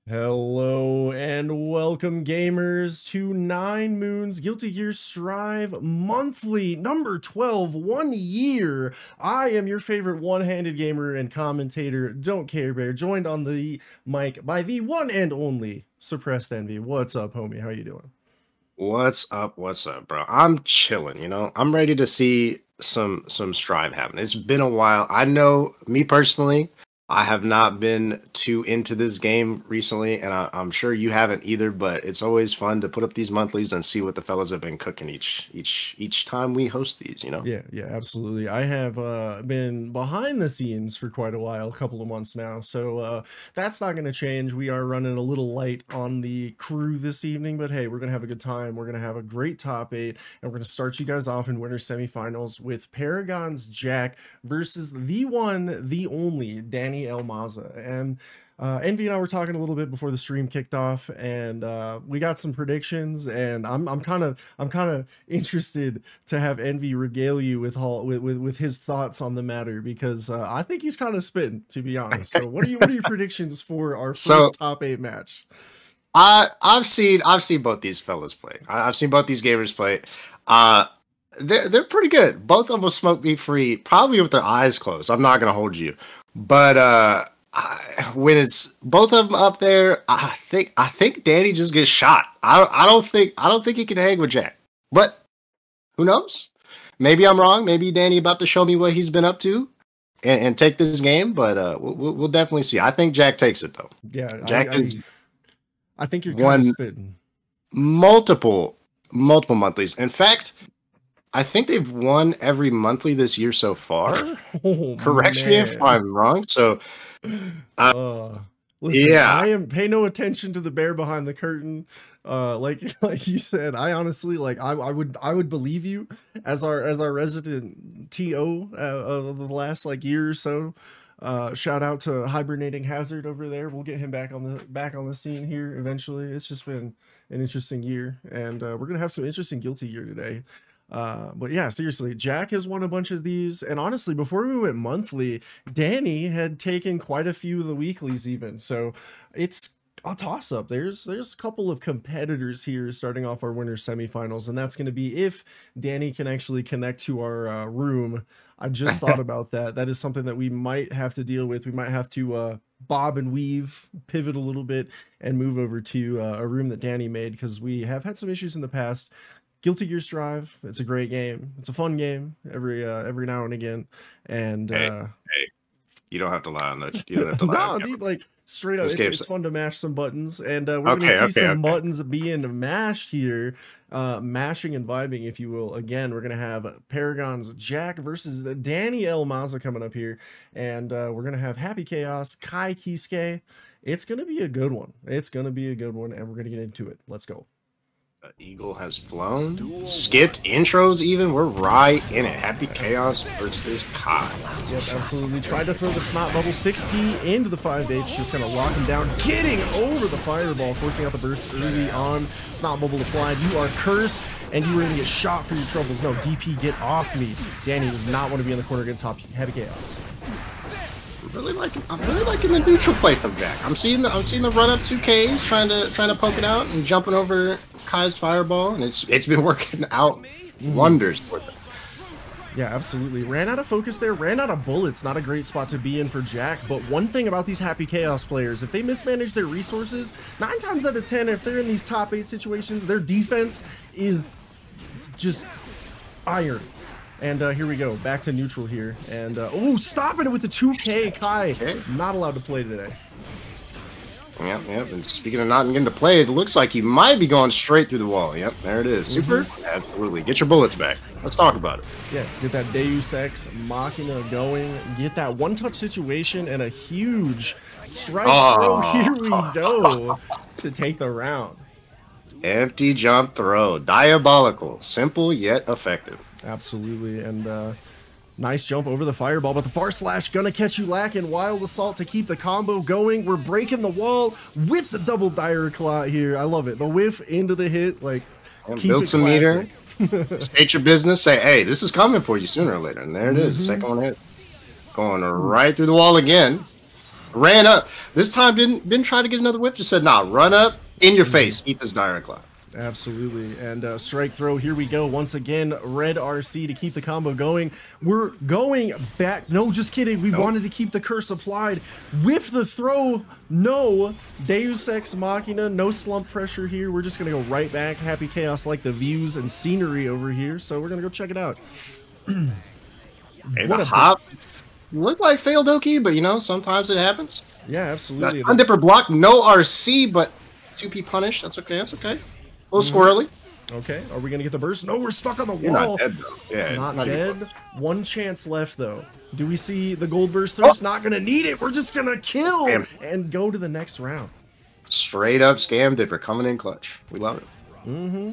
Hello and welcome, gamers, to 9 Moons Guilty Gear Strive Monthly number 12, 1 year. I am your favorite one-handed gamer and commentator, Don't Care Bear, joined on the mic by the one and only Suppressed Envy. What's up, homie? How you doing? What's up? What's up, bro? I'm chilling, I'm ready to see some Strive happen. It's been a while. I know me personally, I have not been too into this game recently, and I'm sure you haven't either, but it's always fun to put up these monthlies and see what the fellas have been cooking each time we host these. Yeah, absolutely. I have been behind the scenes for quite a while, a couple of months now, so that's not going to change. We are running a little light on the crew this evening, but hey, we're going to have a good time. We're going to have a great top 8, and we're going to start you guys off in winter semifinals with Paragon's Jack versus the one, the only Danny Elmaza. And Envy and I were talking a little bit before the stream kicked off, and we got some predictions. And I'm kind of interested to have Envy regale you with his thoughts on the matter, because I think he's kind of spitting, to be honest. So what are your predictions for our first top 8 match? I've seen both these fellas play. I've seen both these gamers play. They're pretty good. Both of them will smoke me free, probably with their eyes closed. I'm not gonna hold you, but when it's both of them up there, I think Danny just gets shot. I don't think he can hang with Jack. But who knows? Maybe I'm wrong. Maybe Danny about to show me what he's been up to and take this game. But we'll definitely see. I think Jack takes it though. Yeah, Jack I think you're won kind of spitting. multiple monthlies. In fact, I think they've won every monthly this year so far. Oh, Correct me if I'm wrong. So, listen, yeah, pay no attention to the bear behind the curtain. Like you said, I honestly I would believe you as our resident TO of the last year or so. Shout out to Hibernating Hazard over there. We'll get him back on the scene here eventually. It's just been an interesting year, and we're gonna have some interesting Guilty Gear today. But yeah, seriously, Jack has won a bunch of these, and honestly, before we went monthly, Danny had taken quite a few of the weeklies even. So it's a toss-up. There's a couple of competitors here starting off our winter semifinals, and that's going to be if Danny can actually connect to our room. I just thought about that. That is something that we might have to deal with. We might have to bob and weave, pivot a little bit, and move over to a room that Danny made, because we have had some issues in the past. Guilty Gear Strive, it's a great game. It's a fun game every now and again. And hey, you don't have to lie on that. You don't have to lie. No, dude, like straight up, it's fun to mash some buttons, and we're gonna see some buttons being mashed here, mashing and vibing, if you will. Again, we're gonna have Paragon's Jack versus Danny Elmaza coming up here, and we're gonna have Happy Chaos, Kai Kisuke. It's gonna be a good one. It's gonna be a good one, and we're gonna get into it. Let's go. Eagle has flown. Skipped intros even. We're right in it. Happy Chaos versus Kai. Yep, absolutely. Tried to throw the Snot Bubble 6P into the 5H, just kind of lock him down, getting over the Fireball, forcing out the burst early on. Snot Bubble applied. You are cursed, and you were going to get shot for your troubles. No, DP, get off me. Danny does not want to be in the corner against Happy Chaos. I'm really liking the neutral play from Jack. I'm seeing the run up 2Ks, trying to poke it out and jumping over Kai's Fireball, and it's been working out wonders for them. Yeah, absolutely. Ran out of focus there, ran out of bullets. Not a great spot to be in for Jack, but one thing about these Happy Chaos players, if they mismanage their resources, 9 times out of 10, if they're in these top 8 situations, their defense is just iron. And here we go, back to neutral here. And, oh, stopping it with the 2K, Kai. Okay. Not allowed to play today. Yep. And speaking of not getting to play, it looks like he might be going straight through the wall. Yep, there it is. Super? Absolutely. Get your bullets back. Let's talk about it. Yeah, get that Deus Ex Machina going. Get that one-touch situation and a huge strike throw. Here we go to take the round. Empty jump throw. Diabolical. Simple yet effective. Absolutely, and nice jump over the Fireball, but the Far Slash gonna catch you lacking. Wild Assault to keep the combo going. We're breaking the wall with the double Dire Claw here. I love it. The whiff into the hit, like, build some meter. State your business. Say, hey, this is coming for you sooner or later. And there it is. The second one hit. Going right through the wall again. Ran up. This time didn't try to get another whip. Just said, nah, run up in your face. Eat this direct cloud. Absolutely. And strike throw, here we go. Once again, red RC to keep the combo going. We're going back. No, just kidding. We wanted to keep the curse applied. With the throw, no. Deus Ex Machina, no slump pressure here. We're just going to go right back. Happy Chaos like the views and scenery over here. So we're going to go check it out. Hey, the hop looked like failed Oki, but you know, sometimes it happens. Yeah, absolutely. Stun Dipper block, no RC, but 2P punish. That's okay. That's okay. A little squirrely. Okay, are we gonna get the burst? No, we're stuck on the wall. You're not dead though. Yeah, not dead. One chance left though. Do we see the gold burst through? Not gonna need it. We're just gonna kill and go to the next round. Straight up scam Dipper coming in clutch. We love it. Mm-hmm.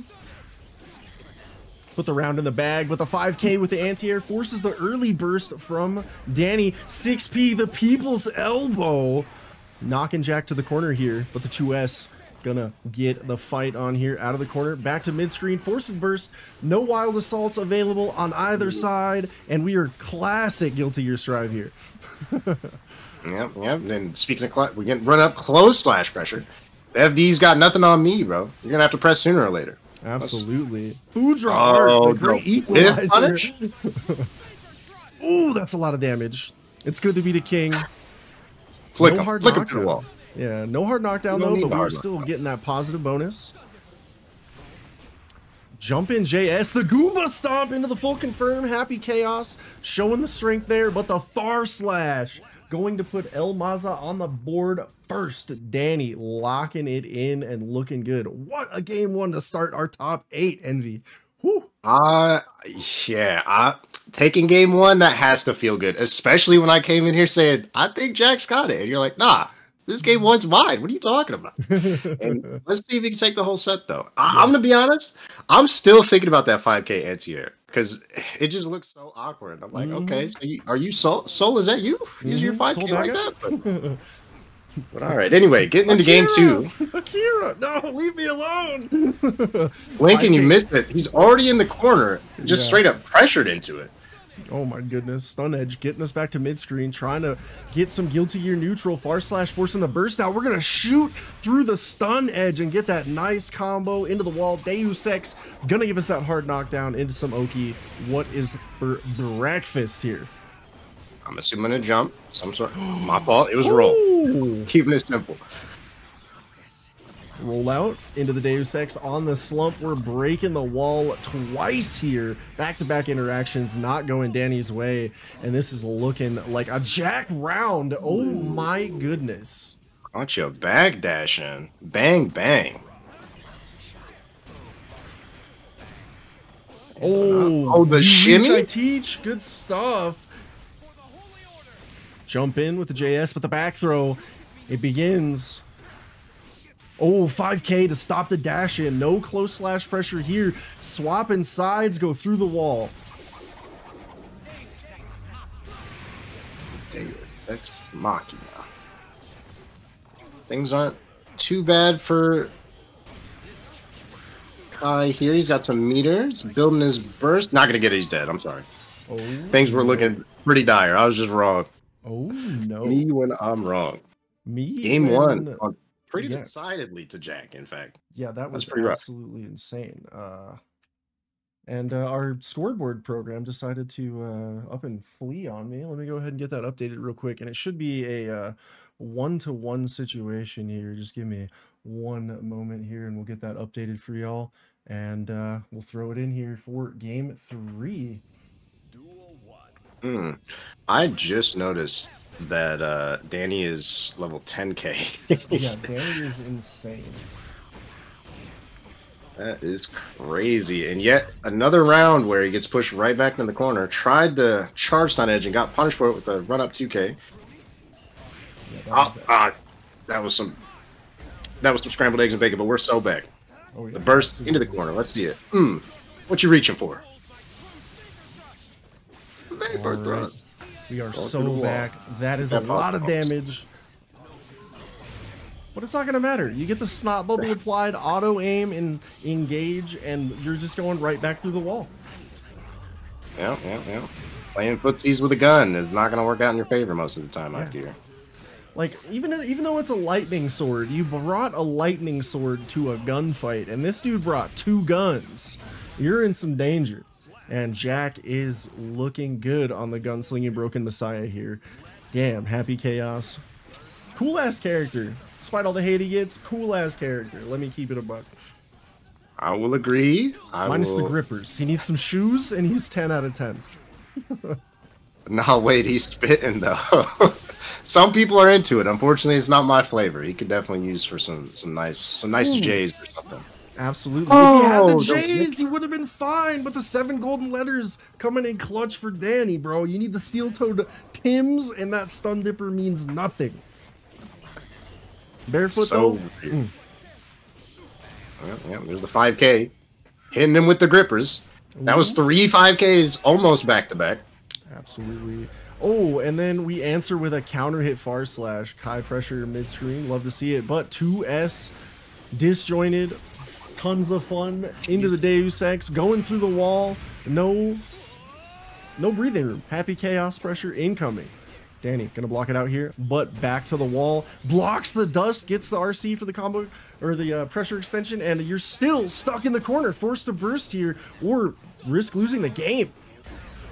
Put the round in the bag with a 5K with the anti-air. Forces the early burst from Danny. 6P, the people's elbow. Knocking Jack to the corner here, but the 2S gonna get the fight on here out of the corner. Back to mid-screen, forced burst. No wild assaults available on either side, and we are classic Guilty Gear Strive here. Yep. And speaking of we get run up close slash pressure. The FD's got nothing on me, bro. You're gonna have to press sooner or later. Absolutely. Foodra Art, the great equalizer. Ooh, that's a lot of damage. It's good to be the king. Flick him to the wall. Yeah, no hard knockdown though, but we're still getting that positive bonus. Jump in JS, the Goomba stomp into the full confirm. Happy Chaos showing the strength there, but the far slash going to put El Maza on the board first. Danny locking it in and looking good. What a game one to start our top 8, Envy. Whew. Taking game one, that has to feel good, especially when I came in here saying, I think Jack's got it. And you're like, nah, this game one's mine. What are you talking about? And let's see if he can take the whole set, though. I'm going to be honest. I'm still thinking about that 5K anti-air because it just looks so awkward. I'm like, okay, so are you Soul? Soul, is that you? Is your 5K like that? But all right. Anyway, getting into game 2. Akira, no, leave me alone. Lincoln, you missed it. He's already in the corner, just straight up pressured into it. Oh my goodness. Stun Edge getting us back to mid-screen, trying to get some Guilty Gear neutral. Far slash forcing the burst out. We're going to shoot through the Stun Edge and get that nice combo into the wall. Deus Ex going to give us that hard knockdown into some Oki. What is for breakfast here? I'm assuming a jump. Some sort. My fault. It was roll. Keeping it simple. Roll out into the Deus Ex on the slump. We're breaking the wall twice here. Back-to-back interactions not going Danny's way. And this is looking like a Jack round. Oh my goodness. Aren't you bag dashing? Bang, bang. Oh, the shimmy? I teach. Good stuff. Jump in with the JS, but the back throw, it begins. Oh, 5K to stop the dash in. No close slash pressure here. Swapping sides, go through the wall. Deus Ex Machina. Things aren't too bad for Kai here. He's got some meters. Building his burst. Not going to get it. He's dead. I'm sorry. Oh, things were looking pretty dire. I was just wrong. Oh, no. Me when I'm wrong. Game one. Pretty decidedly to Jack, in fact. Yeah, that was pretty absolutely insane. And our scoreboard program decided to up and flee on me. Let me go ahead and get that updated real quick. And it should be a 1-to-1 situation here. Just give me one moment here and we'll get that updated for y'all. And we'll throw it in here for game 3. I just noticed that Danny is level 10K. Yeah, Danny is insane. That is crazy. And yet another round where he gets pushed right back in the corner. Tried to charge Stun Edge and got punished for it with a run up 2K. Yeah, that was some scrambled eggs and bacon, but we're so back. Oh, yeah, the burst into the corner. Let's see it. What you reaching for? Vapor thrust. We are so back. That is a lot of damage. But it's not going to matter. You get the snot bubble applied, auto aim, and engage, and you're just going right back through the wall. Yeah. Playing footsies with a gun is not going to work out in your favor most of the time out here. Like, even though it's a lightning sword, you brought a lightning sword to a gunfight, and this dude brought 2 guns. You're in some danger. And Jack is looking good on the gunslinging Broken Messiah here. Damn, Happy Chaos. Cool-ass character. Despite all the hate he gets, cool-ass character. Let me keep it a buck. I will agree. Minus the grippers. He needs some shoes, and he's 10 out of 10. No, wait, he's spitting, though. Some people are into it. Unfortunately, it's not my flavor. He could definitely use for some nice J's or something. Absolutely. If he had the J's, he would have been fine. But the 7 golden letters coming in clutch for Danny, bro. You need the steel-toed Tims, and that stun dipper means nothing. Barefoot, so though? Well, yeah, there's the 5K. Hitting him with the grippers. That was 3 5Ks almost back-to-back. Absolutely. Oh, and then we answer with a counter hit far slash. High pressure mid-screen. Love to see it. But 2S disjointed. Tons of fun into the Deus Ex, going through the wall. No breathing room. Happy Chaos pressure incoming. Danny gonna block it out here, but back to the wall. Blocks the dust, gets the RC for the combo or the pressure extension, and you're still stuck in the corner, forced to burst here or risk losing the game.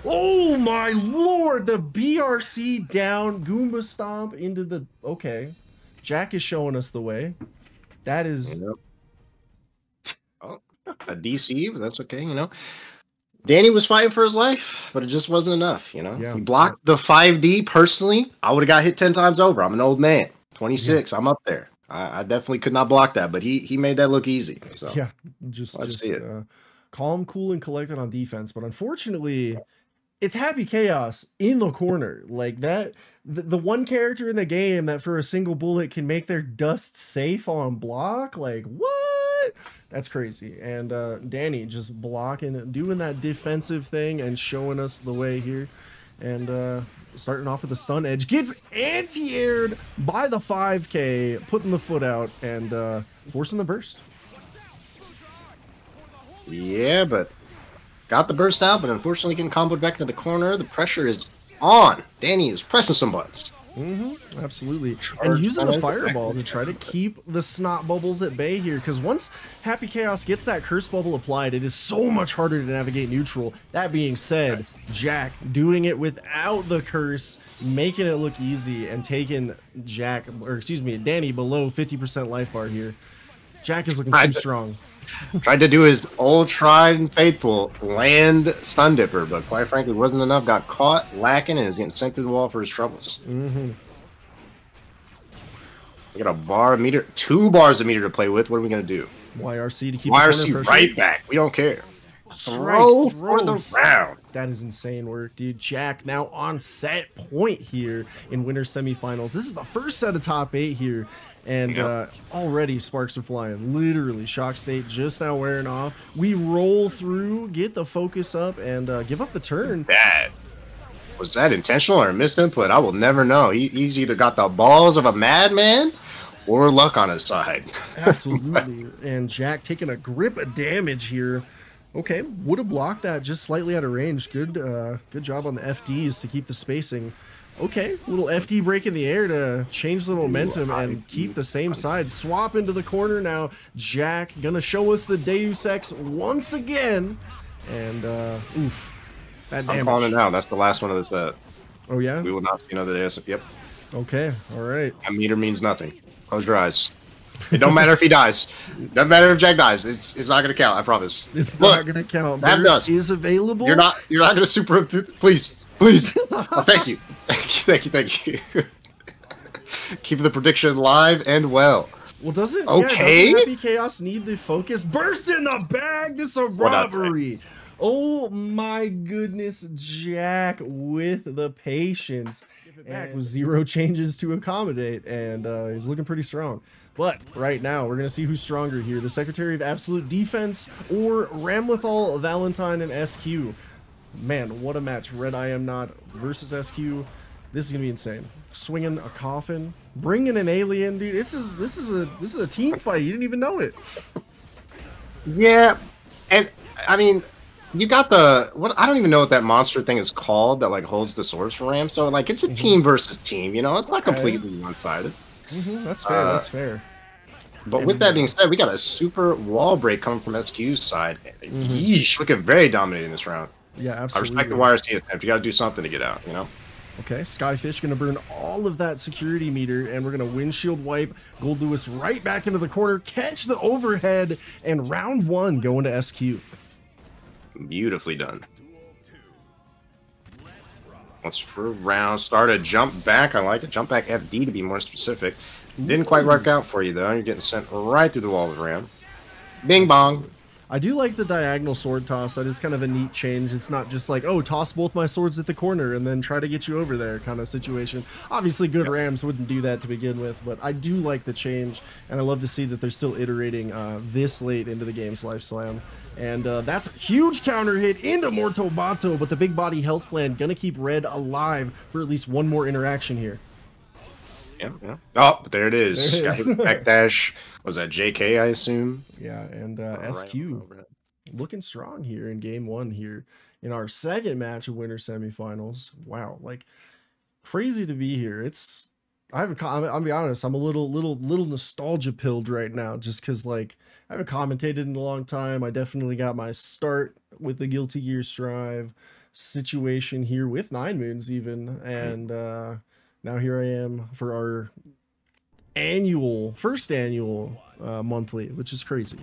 Oh my lord! The BRC down, Goomba stomp into the. Okay, Jack is showing us the way. That is. Yep. Oh, a DC, but that's okay, you know. Danny was fighting for his life, but it just wasn't enough, you know. Yeah. He blocked the 5D. Personally, I would have got hit 10 times over. I'm an old man, 26. Yeah. I'm up there. I definitely could not block that, but he made that look easy. So yeah, just see it. Calm, cool, and collected on defense. But unfortunately, it's Happy Chaos in the corner like that. The one character in the game that for a single bullet can make their dust safe on block. Like what? That's crazy. And Danny just blocking, doing that defensive thing and showing us the way here. And starting off with the stun edge, gets anti-aired by the 5K, putting the foot out and forcing the burst. Yeah, but got the burst out, but unfortunately getting comboed back into the corner. The pressure is on. Danny is pressing some buttons. Absolutely. And using the fireball to try to keep the snot bubbles at bay here, because once Happy Chaos gets that curse bubble applied, it is so much harder to navigate neutral. That being said, Jack doing it without the curse, making it look easy and taking Danny below 50% life bar here. Jack is looking too strong. Tried to do his old tried and faithful land stun dipper, but quite frankly wasn't enough. Got caught lacking and is getting sent through the wall for his troubles. We got a bar of meter, 2 bars of meter to play with. What are we gonna do? YRC to keep YRC right back. We don't care. Throw for the round. That is insane work, dude. Jack now on set point here in winter semifinals. This is the first set of top 8 here. And already sparks are flying. Literally, shock state just now wearing off. We roll through, get the focus up, and give up the turn. Bad. Was that intentional or a missed input? I will never know. He's either got the balls of a madman or luck on his side. Absolutely. And Jack taking a grip of damage here. Okay, would have blocked that just slightly out of range. Good job on the FDs to keep the spacing. Okay, little FD break in the air to change the momentum and keep the same side. Swap into the corner now. Jack gonna show us the Deus Ex once again. And, oof. Bad damage. I'm calling it now. That's the last one of the set. Oh, yeah? We will not see another Deus Ex. Yep. Okay, all right. That meter means nothing. Close your eyes. It don't matter if he dies. Doesn't matter if Jack dies. It's not gonna count. I promise. It's not gonna count. Burst is available. You're not gonna super him. Please. Oh, thank you. Thank you. Keep the prediction live and well. Well, doesn't Happy Chaos need the focus? Burst in the bag. This is a robbery. Oh my goodness, Jack with the patience. And with 0 changes to accommodate, and he's looking pretty strong. But right now, we're going to see who's stronger here. The Secretary of Absolute Defense or Ramlethal, Valentine, and SQ. Man, what a match. Red I Am Not versus SQ. This is going to be insane. Swinging a coffin, bringing an alien, dude. This is a team fight. You didn't even know it. Yeah, and I mean, you got the what? I don't even know what that monster thing is called that like holds the swords for Ram. So like it's a team versus team. You know, it's not Okay. completely one-sided. That's fair. That's fair. But And with that being said, we got a super wall break coming from SQ's side. Yeesh, looking very dominating this round. yeah, I absolutely. respect the YRC attempt. You got to do something to get out, you know? Okay, Skyfish going to burn all of that security meter, and we're going to windshield wipe Gold Lewis right back into the corner, catch the overhead, and round 1 going to SQ. Beautifully done. Once for round, start a jump back. I like it. Jump back FD to be more specific. Didn't quite work out for you, though. You're getting sent right through the wall with Ram. Bing bong. I do like the diagonal sword toss. That is kind of a neat change. It's not just like, oh, toss both my swords at the corner and then try to get you over there kind of situation. Obviously, good Rams wouldn't do that to begin with, but I do like the change, and I love to see that they're still iterating this late into the game's life slam. And that's a huge counter hit into Mortobato, but the big body health plan going to keep Red alive for at least one more interaction here. Yeah, yeah. Oh, but there it is. There it Got is. hit with backdash. Was that JK, I assume? Yeah, and Right SQ on the overhead. looking strong here in game 1 here in our second match of winter semifinals. Wow, like crazy to be here. It's I'll be honest, I'm a little nostalgia pilled right now just because like I haven't commentated in a long time. I definitely got my start with the Guilty Gear Strive situation here with Nine Moons even, and now here I am for our first annual monthly, which is crazy.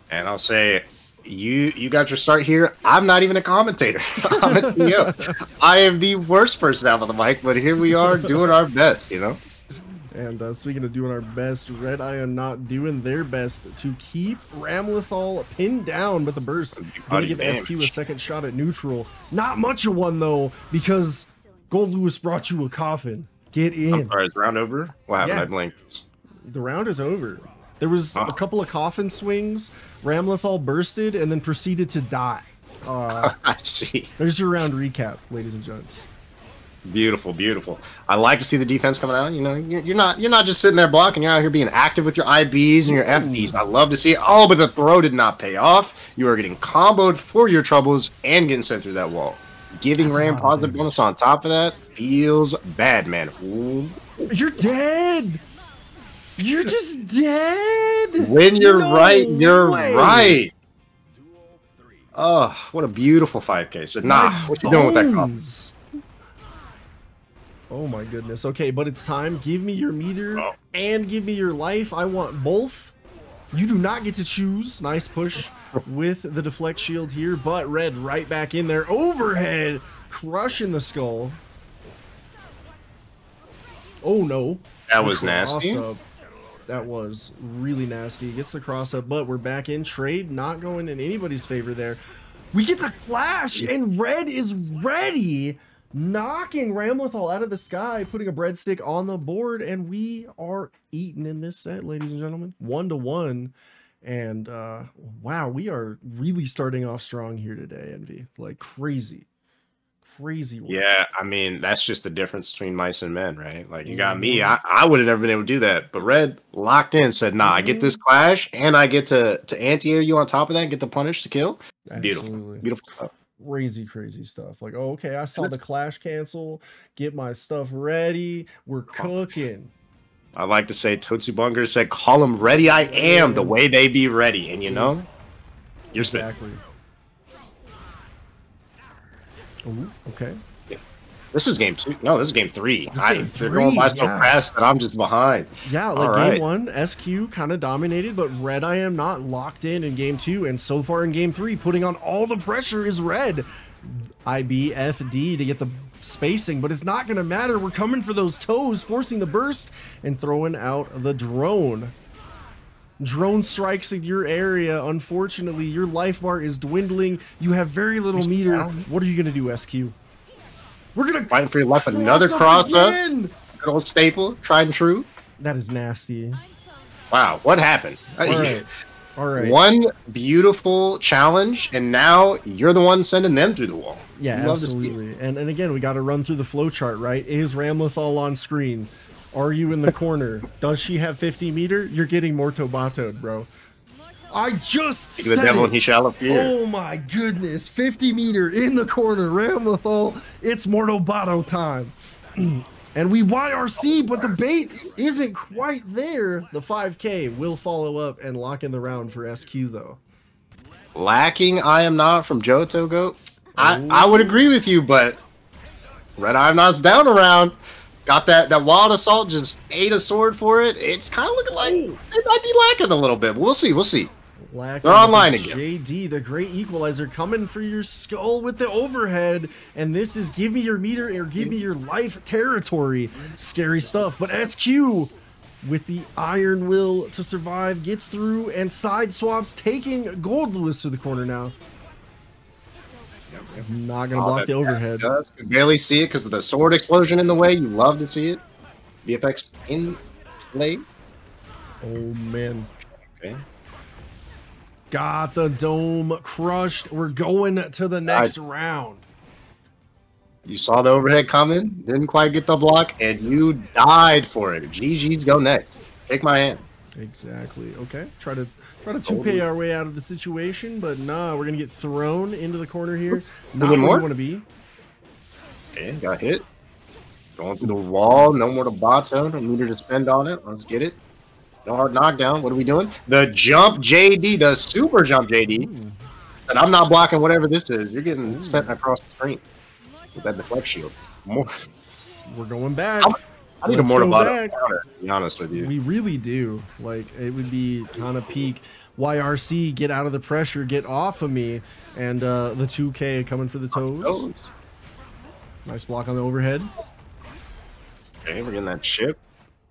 And I'll say, you got your start here. I'm not even a commentator. I'm a TO. I am the worst person out on the mic, but here we are doing our best, you know? And speaking of doing our best, Red Eye are not doing their best to keep Ramlethal pinned down with the burst. Gonna give SQ a second shot at neutral. Not much of one though, because Gold Lewis brought you a coffin. Get in. I'm sorry, is the round over? What happened? Yeah. I blinked. The round is over. There was a couple of coffin swings. Ramlethal bursted and then proceeded to die. I see. There's your round recap, ladies and gents. Beautiful, beautiful. I like to see the defense coming out. You know, you're not just sitting there blocking. You're out here being active with your IBs and your FBs. I love to see it. Oh, but the throw did not pay off. You are getting comboed for your troubles and getting sent through that wall. Giving Ram positive bonus on top of that feels bad, man. Ooh. You're dead. You're just dead. When you're right, you're way. right. Oh, what a beautiful 5K. So, nah, what you doing with that cop? Oh my goodness. Okay, but it's time. Give me your meter and give me your life. I want both. You do not get to choose. Nice push with the deflect shield here, but Red right back in there. Overhead, crushing the skull. Oh no. That was nasty. Cross-up. That was really nasty. Gets the cross up, but we're back in. Trade not going in anybody's favor there. We get the flash, and Red is ready, knocking Ramlethal out of the sky, putting a breadstick on the board, and we are eating in this set, ladies and gentlemen. 1-1. And wow, we are really starting off strong here today, Envy. Like crazy. Crazy work. Yeah, I mean, that's just the difference between mice and men, right? Like, you got me. I would have never been able to do that. But Red locked in, said, nah, I get this clash, and I get to anti-air you on top of that, get the punish to kill. Beautiful. Absolutely. Beautiful stuff. Crazy stuff. Like, oh, okay, I saw the clash cancel. Get my stuff ready. We're cooking. I like to say, Totsubunger said, call them ready I am, the way they be ready. And you know, you're spitting. Exactly. Ooh, okay. This is game 2. No, this is game 3. They're going by so yeah. fast that I'm just behind. Yeah, like game 1, SQ kind of dominated, but Red I am not locked in game 2, and so far in game 3, putting on all the pressure is Red. IBFD to get the spacing, but it's not going to matter. We're coming for those toes, forcing the burst and throwing out the drone. Drone strikes in your area. Unfortunately, your life bar is dwindling. You have very little meter. What are you going to do, SQ? We're going to fighting for your life. Another cross up. Good old staple, tried and true. That is nasty. Wow, what happened? All right. One beautiful challenge, and now you're the one sending them through the wall. Yeah, absolutely. And again, we got to run through the flow chart, right? Is Ramlethal on screen? Are you in the corner? Does she have 50 meter? You're getting Mortobatoed, bro. I just Speak of the said devil it. and he shall appear. Oh my goodness. 50-meter in the corner. Ramlethal. It's Mortal Botto time. And we YRC, but the bait isn't quite there. The 5K will follow up and lock in the round for SQ, though. Lacking I Am Not from Johto Goat. I would agree with you, but Red I Am Not's down around. Got that Wild Assault, just ate a sword for it. It's kind of looking like it might be lacking a little bit. But we'll see. We'll see. Lacking They're online again. JD, the great equalizer, coming for your skull with the overhead. And this is give me your meter or give me your life territory. Scary stuff. But SQ with the iron will to survive gets through and side swaps, taking Gold Lewis to the corner now. Not gonna block the overhead. You can barely see it because of the sword explosion in the way. You love to see it. VFX in play. Oh man. Okay. Got the dome crushed. We're going to the next round. You saw the overhead coming, didn't quite get the block, and you died for it. GG's go next. Take my hand. Exactly. Okay. Try to 2K our way out of the situation, but nah, we're gonna get thrown into the corner here. Not where we want to be. Okay, got hit. Going through the wall. No more to Bato. No meter to spend on it. Let's get it. No hard knockdown. What are we doing? The jump JD, the super jump JD. And I'm not blocking whatever this is. You're getting sent across the screen with that deflect shield. More. We're going back. I need a more Bato counter, to be honest with you. We really do. Like, it would be kind of peak. YRC, get out of the pressure, get off of me. And the 2K coming for the toes. Nice block on the overhead. Okay, we're getting that chip.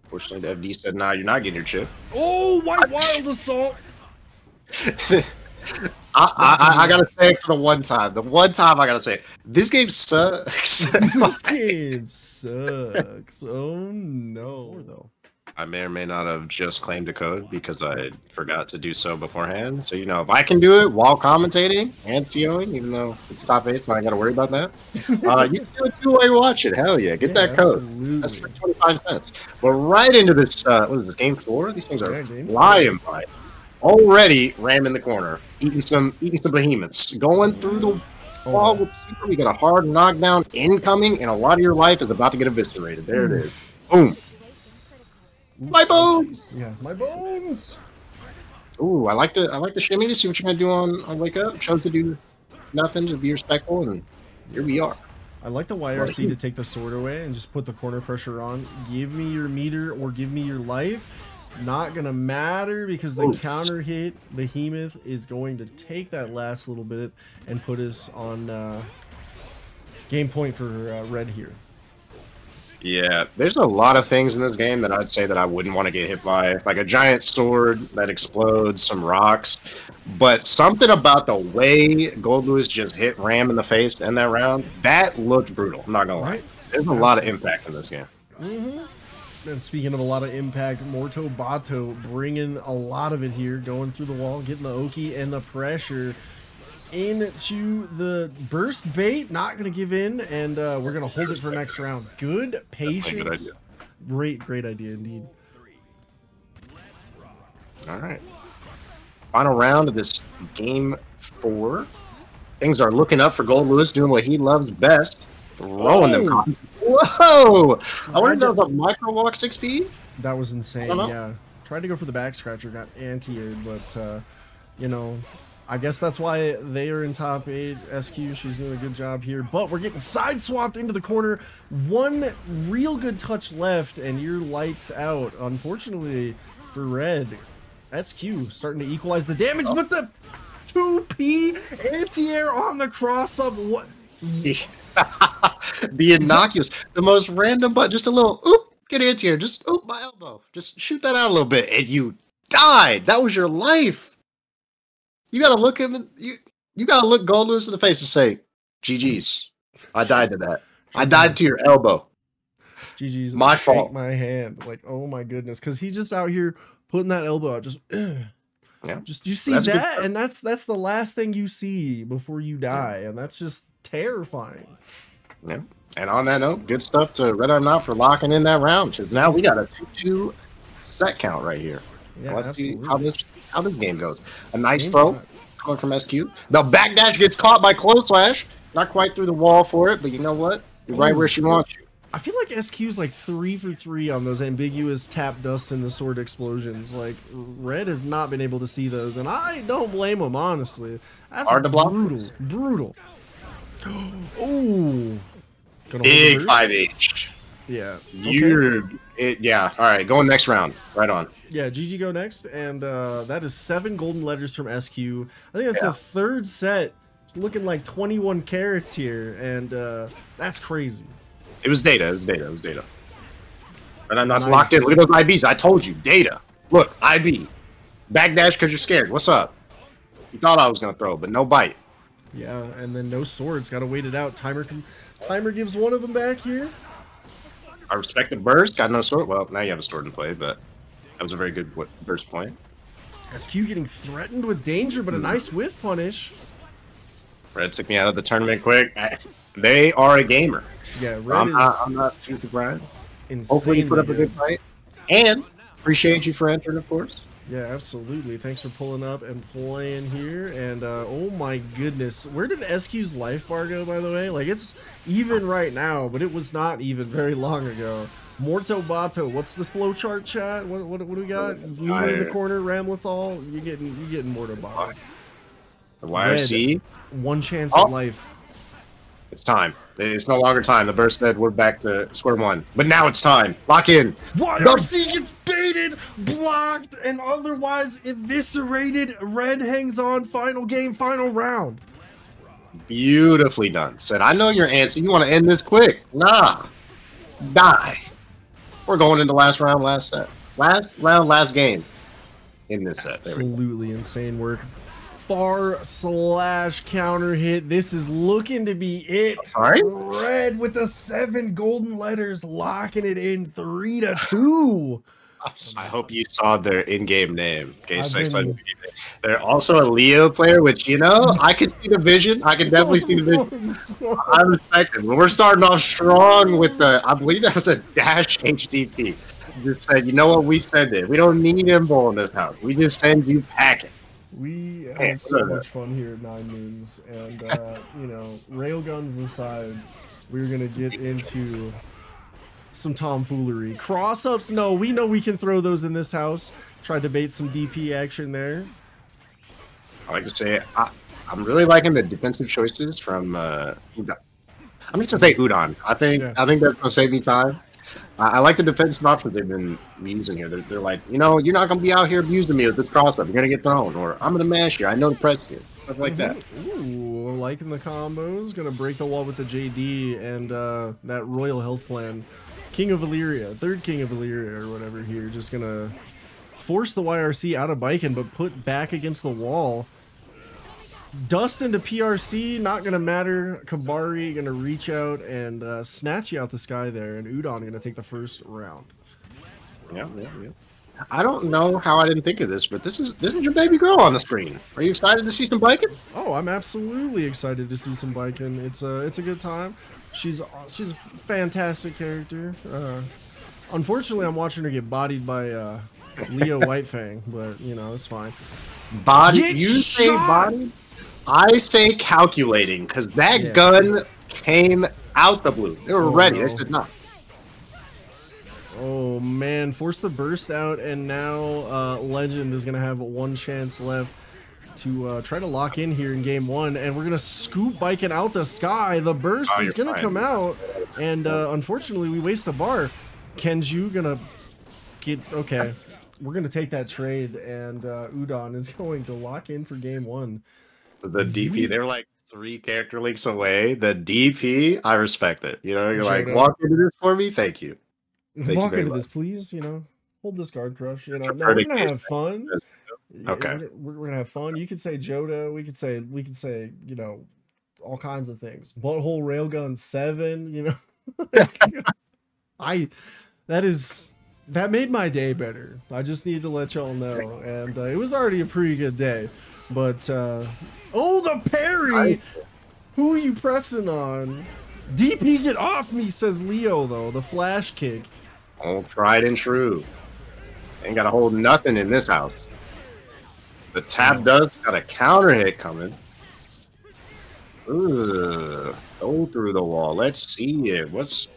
Fortunately, the FD said, nah, you're not getting your chip. Oh, Wild Assault. I gotta say it for the one time. The one time I gotta say it. This game sucks. This game sucks. Oh, no. Though. I may or may not have just claimed a code because I forgot to do so beforehand. So, you know, if I can do it while commentating and TOing, even though it's top 8, so I got to worry about that. You can do it too while you watch it. Hell yeah. Get that code. Absolutely. That's for 25 cents. But right into this, what is this, game 4? These things are flying by. Already Ram in the corner. Eating some behemoths. Going through the wall with super. We got a hard knockdown incoming, and a lot of your life is about to get eviscerated. There it is. Boom. My bones! Yeah, my bones! Ooh, I like the shimmy to see what you're gonna do on Wake Up. Chose to do nothing, to be respectful, and here we are. I like the YRC to take the sword away and just put the corner pressure on. Give me your meter or give me your life. Not gonna matter because the counter hit Behemoth is going to take that last little bit and put us on game point for red here. Yeah, there's a lot of things in this game that I'd say that I wouldn't want to get hit by. Like a giant sword that explodes, some rocks. But something about the way Gold Lewis just hit Ram in the face in that round, that looked brutal. I'm not going to lie. There's a lot of impact in this game. And speaking of a lot of impact, Mortal Botto bringing a lot of it here, going through the wall, getting the Oki and the pressure into the burst bait. Not going to give in, and we're going to hold it for next round. Good patience. Great idea indeed. All right. Final round of this game 4. Things are looking up for Gold Lewis, doing what he loves best, throwing them. Whoa! I wonder if that was a micro walk 6P. That was insane. Yeah, tried to go for the back scratcher, got anti-aired, but you know, I guess that's why they are in top 8. SQ, she's doing a good job here, but we're getting side swapped into the corner. One real good touch left, and you're lights out. Unfortunately for red, SQ starting to equalize the damage, but the 2P anti-air on the cross up. What? The innocuous, the most random, but just a little oop, get into here, just oop my elbow, just shoot that out a little bit, and you died. That was your life. You gotta look him. You gotta look Gold Lewis in the face and say, "GG's, I died to that. I died to your elbow. GG's, my fault. My hand, like, oh my goodness, because he's just out here putting that elbow out, just." Yeah. Just you see that, and that's the last thing you see before you die, and that's just terrifying. Yeah. And on that note, good stuff to Red I'm Not for locking in that round, because now we got a 2-2 set count right here. Yeah, Let's see absolutely. how this game goes. A nice Game throw five. coming from SQ. The backdash gets caught by Close Slash. Not quite through the wall for it, but you know what? You're right where Oh, she wants you. I feel like SQ's like 3 for 3 on those ambiguous tap dust and the sword explosions. Like Red has not been able to see those, and I don't blame him honestly. That's Hard to block. brutal. Oh, Big 5H. Yeah. You're it. Yeah. All right. Going next round. Right on. Yeah, GG go next, and that is 7 golden letters from SQ. I think that's the third set, looking like 21 carats here, and that's crazy. It was data. And I'm not locked in. Look at those IBs. I told you. Data. Look, IB. Backdash because you're scared. What's up? You thought I was going to throw, but no bite. Yeah, and then no swords. Got to wait it out. Timer gives one of them back here. I respect the burst. Got no sword. Well, now you have a sword in play, but that was a very good burst point. SQ getting threatened with danger, but a nice whiff punish. Red took me out of the tournament quick. They are a gamer. Yeah, Red I'm not too surprised. Hopefully you put up a good fight. And appreciate you for entering, of course. Yeah, absolutely. Thanks for pulling up and playing here. And oh my goodness, where did SQ's life bar go, by the way? Like, it's even right now, but it was not even very long ago. Morto Bato, what's the flowchart, chat? What do we got? Luna in the corner, Ramlethal. You getting Morto Bato. The YRC. One chance at life. It's time. It's no longer time. The burst said we're back to square one. But now it's time. Lock in. YRC gets baited, blocked, and otherwise eviscerated. Red hangs on. Final game, final round. Beautifully done. Said, I know your answer. You want to end this quick. Nah. Die. We're going into last round, last set. Last round, last game in this set. Absolutely insane work. Bar slash counter hit. This is looking to be it. Sorry? Red with the 7 golden letters, locking it in 3-2. I hope you saw their in-game name. They're also a Leo player, which, you know, I can see the vision. I can definitely see the vision. I respect it. We're starting off strong with the, I believe that was a dash HTP. Just said, you know what, we send it. We don't need Imbo in this house. We just send you packet. We have so much fun here at Nine Moons, and you know, railguns aside, we're gonna get into some tomfoolery. Cross-ups, no, we know we can throw those in this house. Tried to bait some DP action there. I like to say, I'm really liking the defensive choices from Udon. I'm just gonna say Udon. I think that's gonna save me time. I like the defensive options they've been using here. They're like, you know, you're not going to be out here abusing me with this cross-up. You're going to get thrown. Or I'm going to mash you. I know to press you. Stuff like that. Ooh, liking the combos. Going to break the wall with the JD and that Royal Health Plan. King of Valyria. Third King of Valyria or whatever here. Just going to force the YRC out of Baiken, but put back against the wall. Dust into PRC, not gonna matter. Kabari gonna reach out and snatch you out the sky there, and Udon gonna take the first round. Yeah. I don't know how I didn't think of this, but this is your baby girl on the screen. Are you excited to see some Baiken? Oh, I'm absolutely excited to see some Baiken. It's a good time. She's a fantastic character. Unfortunately, I'm watching her get bodied by Leo Whitefang, but you know it's fine. Body? You say body? I say calculating, because that gun came out the blue. They were ready. They said no. Oh, man. Force the burst out, and now Legend is going to have one chance left to try to lock in here in game one. And we're going to scoop Baiken out the sky. The burst is going to come out, and unfortunately, we waste a bar. Kenju going to get... Okay, we're going to take that trade, and Udon is going to lock in for game one. The DP, they're like 3 character links away. The DP, I respect it. You know, you're like, walk into this for me, thank you. Walk into this, please. You know, hold this guard crush. You know, no, we're gonna have fun. Okay, we're gonna have fun. You could say Joda. We could say, you know, all kinds of things. Butthole Railgun 7. You know, that made my day better. I just need to let y'all know, and it was already a pretty good day. But oh, the parry! Who are you pressing on? DP, get off me, says Leo, though. The flash kick. Oh, tried and true. Ain't got to hold nothing in this house. The tab does got a counter hit coming. Ooh, go through the wall. Let's see it. Where's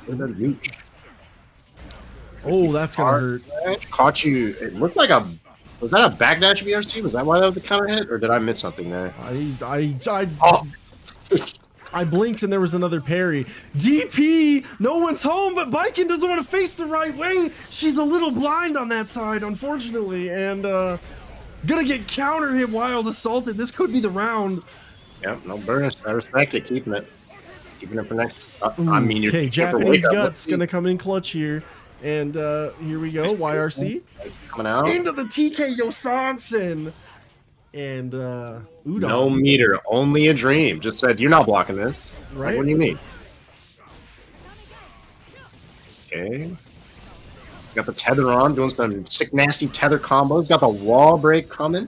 the nooch? Oh, that's gonna hurt. Caught you. It looked like a. Was that a backdash BRC? Was that why that was a counter hit, or did I miss something there? I blinked and there was another parry. DP, no one's home, but Baiken doesn't want to face the right way. She's a little blind on that side, unfortunately, and gonna get counter hit wild assaulted. This could be the round. Yep, no burst. I respect it. Keeping it for next. I mean, you're okay. Japanese Guts gonna come in clutch here, and here we go. YRC coming out into the TKO Sansen. And Udon. No meter, only a dream. Just said you're not blocking this. Right? Like, what do you mean? Okay. Got the tether on, doing some sick, nasty tether combos. Got the wall break coming.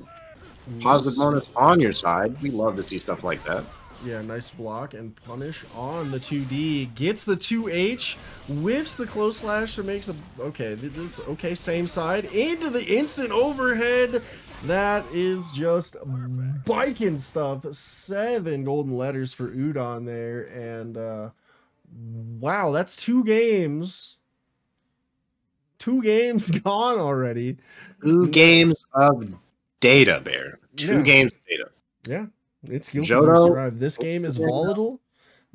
Positive bonus on your side. We love to see stuff like that. Yeah, nice block and punish on the 2D. Gets the 2H, whiffs the close slash to make the okay, same side into the instant overhead. That is just Baiken stuff. 7 golden letters for Udon there, and wow, that's 2 games. 2 games gone already. 2 games of data, Bear. 2 games of data. Yeah, it's guilty to strive. This game is volatile.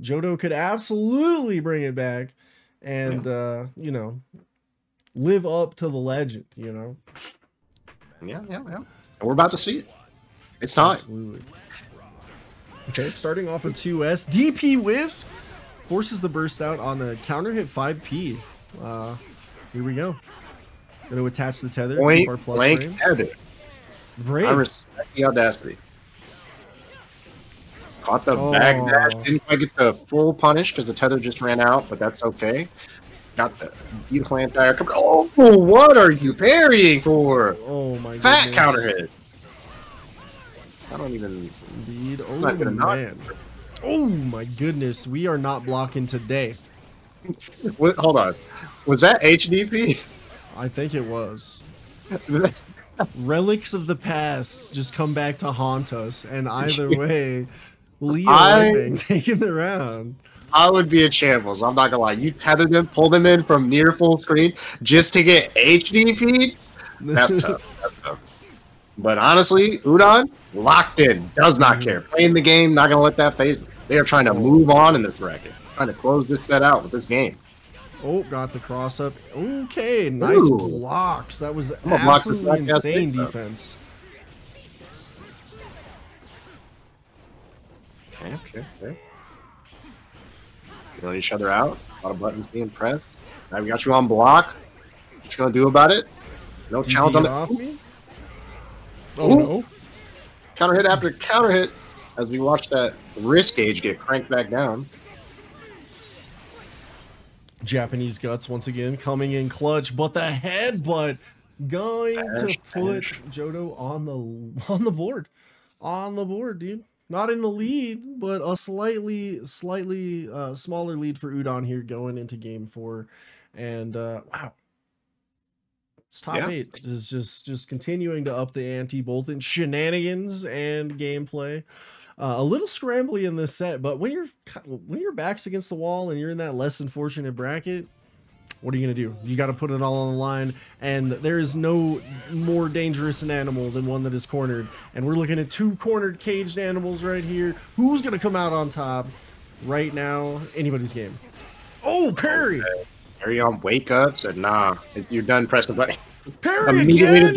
Johto could absolutely bring it back, and you know, live up to the legend. You know. Yeah. And we're about to see it. It's time. Absolutely. Okay, starting off with 2S. DP whiffs, forces the burst out on the counter hit 5P. Here we go. Going to attach the tether. Point blank tether. Brave. I respect the audacity. Caught the bag dash. Didn't quite get the full punish because the tether just ran out, but that's okay. Got the beautiful anti-air. Oh, what are you parrying for? Oh my god. Fat counter hit. I don't even. Indeed. Oh man. Oh my goodness. We are not blocking today. Wait, hold on. Was that HDP? I think it was. Relics of the past just come back to haunt us, and either way, Leo taking the round. I would be in shambles. I'm not gonna lie. You tethered them, pulled them in from near full screen just to get HDP. That's tough. That's tough. But honestly, Udon locked in, does not care. Playing the game, not gonna let that phase. They are trying to move on in this bracket, trying to close this set out with this game. Oh, got the cross up. Okay, nice blocks. That was absolutely insane defense. Okay. Feeling each other out. A lot of buttons being pressed. Now we got you on block. What you gonna do about it? No challenge on the. Oh no! Counter hit after counter hit as we watch that wrist gauge get cranked back down. Japanese Guts once again coming in clutch, but the headbutt going to put Johto on the board. On the board, dude. Not in the lead, but a slightly smaller lead for Udon here going into game 4. And wow. It's top 8. Is just continuing to up the ante both in shenanigans and gameplay. A little scrambly in this set, but when your back's against the wall and you're in that less than fortunate bracket, what are you gonna do? You got to put it all on the line, and there is no more dangerous an animal than one that is cornered. And we're looking at 2 cornered caged animals right here. Who's gonna come out on top right now? Anybody's game. Oh, parry! Okay. Parry on wake up. Said nah, you're done pressing the button. Parry again!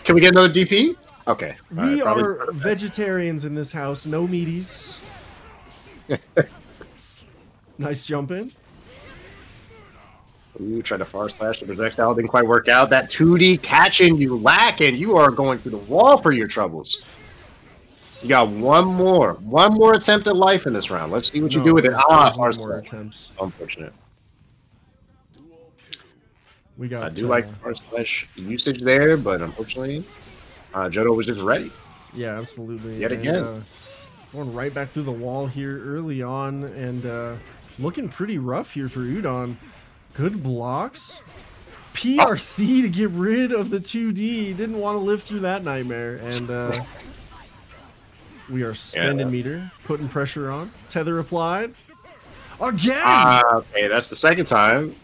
Can we get another DP? Okay. We are vegetarians in this house. No meaties. Nice jump in. Ooh, tried to far slash the projectile. Didn't quite work out. That 2D catching you lacking. You are going through the wall for your troubles. You got one more attempt at life in this round. Let's see what you do with it. Far slash. Attempts. Unfortunate. We got. I do like far slash usage there, but unfortunately. Johto was just ready. Yeah, absolutely. Yet again. Going right back through the wall here early on, and looking pretty rough here for Udon. Good blocks. PRC to get rid of the 2D. Didn't want to live through that nightmare. And we are spending meter, putting pressure on. Tether applied. Again! Okay, that's the second time.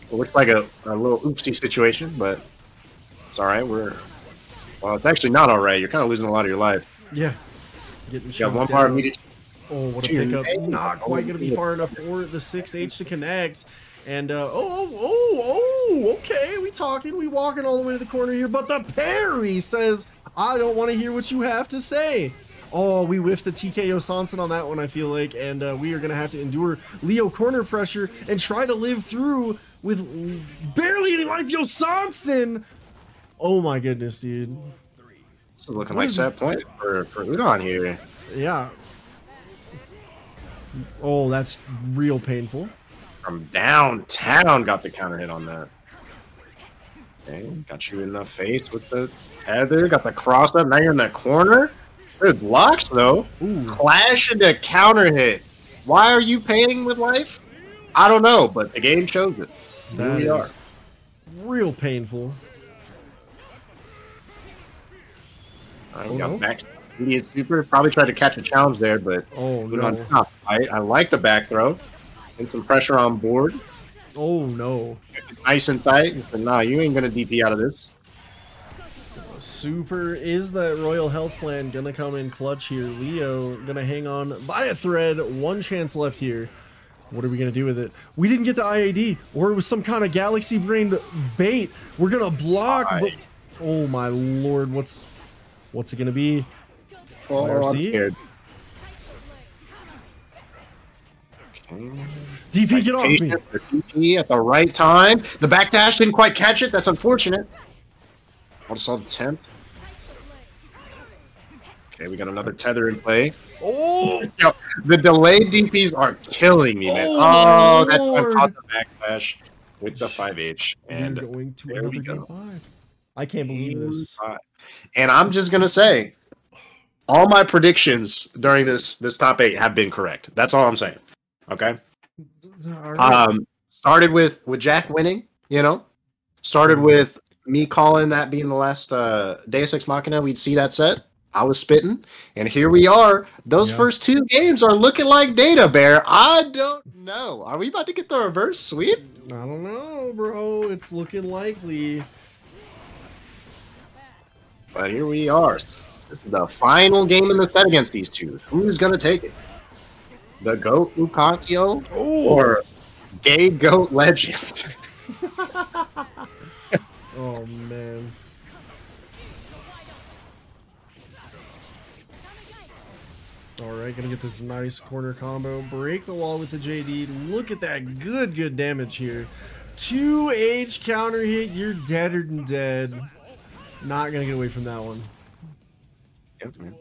It looks like a little oopsie situation, but it's all right. Well, it's actually not all right. You're kind of losing a lot of your life. Yeah. Getting you got one part of meter. Oh, what a pickup. Not quite going to be far enough for the 6H to connect. And, okay, we talking, we walking all the way to the corner here, but the parry says, I don't want to hear what you have to say. Oh, we whiffed the TKO Sanson on that one, I feel like, and we are going to have to endure Leo corner pressure and try to live through with barely any life. Yo, Sanson! Oh my goodness, dude. This is looking like set point for Udon here. Yeah. Oh, that's real painful. From downtown, got the counter hit on that. Okay, got you in the face with the tether, got the cross up. Now you're in that corner. Good blocks though. Ooh. Clash into counter hit. Why are you paying with life? I don't know, but the game chose it. Here we are. Real painful. All right, we got Max immediate super. Probably tried to catch a challenge there, but no. I like the back throw. And some pressure on board. Oh no. Nice and tight. He said, nah, you ain't gonna DP out of this. Super is that Royal Health Plan gonna come in clutch here. Leo gonna hang on by a thread. One chance left here. What are we gonna do with it? We didn't get the IAD, or it was some kind of galaxy brained bait. We're gonna block. But, oh my lord, what's it gonna be? Oh, I'm scared. DP, get off me. DP at the right time. The backdash didn't quite catch it. That's unfortunate. I just saw the 10th. Okay, we got another tether in play. Oh! Yo, the delayed DPs are killing me, man. Oh, that time caught the backdash with the 5H. And we're going to another game 5. I can't believe this. And I'm just going to say, all my predictions during this top 8 have been correct. That's all I'm saying. Okay. Right. Started with Jack winning, you know. Started with me calling that being the last Deus Ex Machina we'd see that set. I was spitting, and here we are. Those first 2 games are looking like Data Bear. I don't know. Are we about to get the reverse sweep? I don't know, bro. It's looking likely. But here we are. This is the final game in the set against these two. Who's gonna take it? The GOAT Lucasio or Gay GOAT Legend? Oh man. Alright, gonna get this nice corner combo. Break the wall with the JD. Look at that good damage here. 2H counter hit. You're deader than dead. Not gonna get away from that one. Yep, man.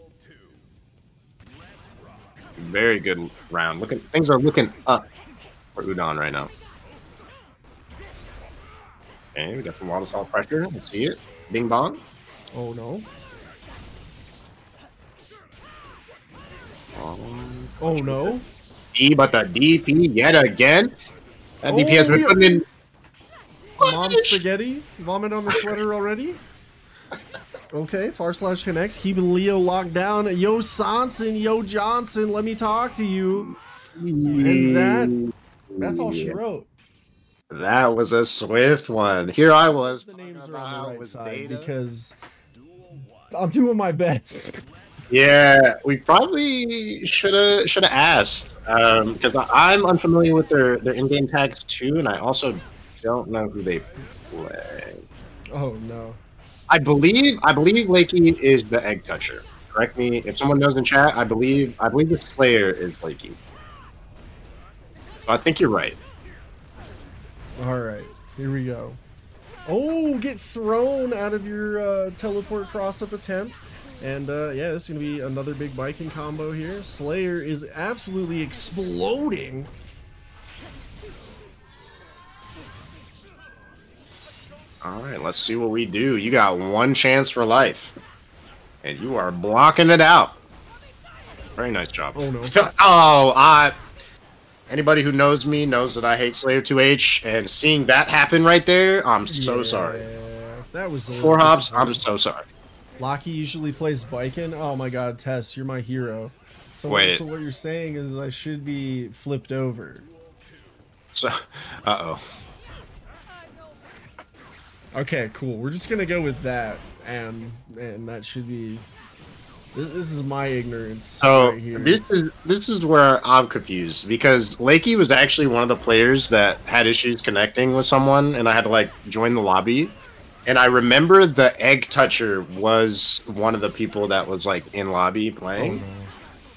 Very good round. Things are looking up for Udon right now. Okay, we got some water salt pressure. Let's see it. Bing bong. Oh no. Oh no. But the DP yet again. That DP has been putting in. Mom spaghetti. Vomit on the sweater already. Okay, / connects, keeping Leo locked down. Yo, Sanson, yo, Johnson, let me talk to you. And that's all she wrote. That was a swift one. Here I was. The names are on the right side because I'm doing my best. Yeah, we probably should have asked because I'm unfamiliar with their in-game tags too, and I also don't know who they play. Oh no. I believe Lakey is the egg toucher. Correct me if someone knows in chat. I believe the Slayer is Lakey. So I think you're right. All right, here we go. Oh, get thrown out of your teleport cross-up attempt. And yeah, this is gonna be another big biking combo here. Slayer is absolutely exploding. All right, let's see what we do. You got one chance for life, and you are blocking it out. Very nice job. Oh no. Anybody who knows me knows that I hate Slayer 2H, and seeing that happen right there, I'm so sorry. That was a Four hops, I'm so sorry. Lockie usually plays Biken. Oh my god, Tess, you're my hero. So what you're saying is I should be flipped over. So, uh-oh. Okay, cool. We're just gonna go with that, and that should be. This is my ignorance. So right here. this is where I'm confused, because Lakey was actually one of the players that had issues connecting with someone, and I had to like join the lobby. And I remember the Egg Toucher was one of the people that was like in lobby playing. Oh, no.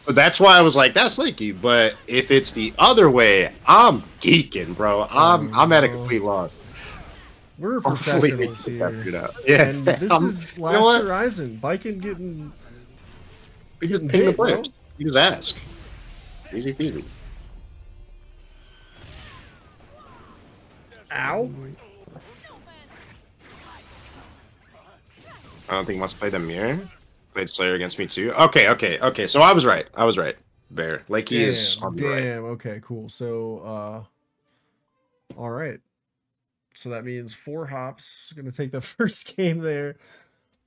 So that's why I was like, that's Lakey. But if it's the other way, I'm geeking, bro. I'm at a complete loss. We're professionals here. Yeah, and this is Last Horizon. Biken getting hit, bro. You just ask. Easy peasy. Ow. I don't think he wants to play the mirror. Played Slayer against me too. Okay. So I was right. Bear. Lakey is on the right. Damn. Okay, cool. So, all right. So that means 4 hops. Gonna take the first game there.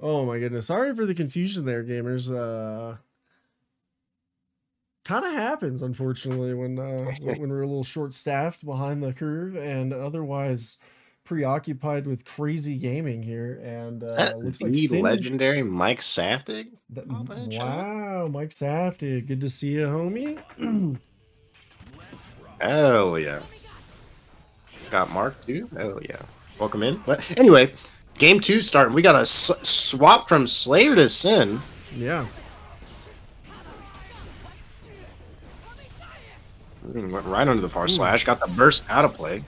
Oh my goodness. Sorry for the confusion there, gamers. Kind of happens, unfortunately, when we're a little short-staffed behind the curve and otherwise preoccupied with crazy gaming here. And looks like legendary Mike Saftig. Wow, Mike Saftig. Good to see you, homie. Hell yeah. Got Mark too. Hell yeah. Welcome in. But anyway, game 2 starting. We got a swap from Slayer to Sin. Yeah. Went right under the far slash. Got the burst out of play.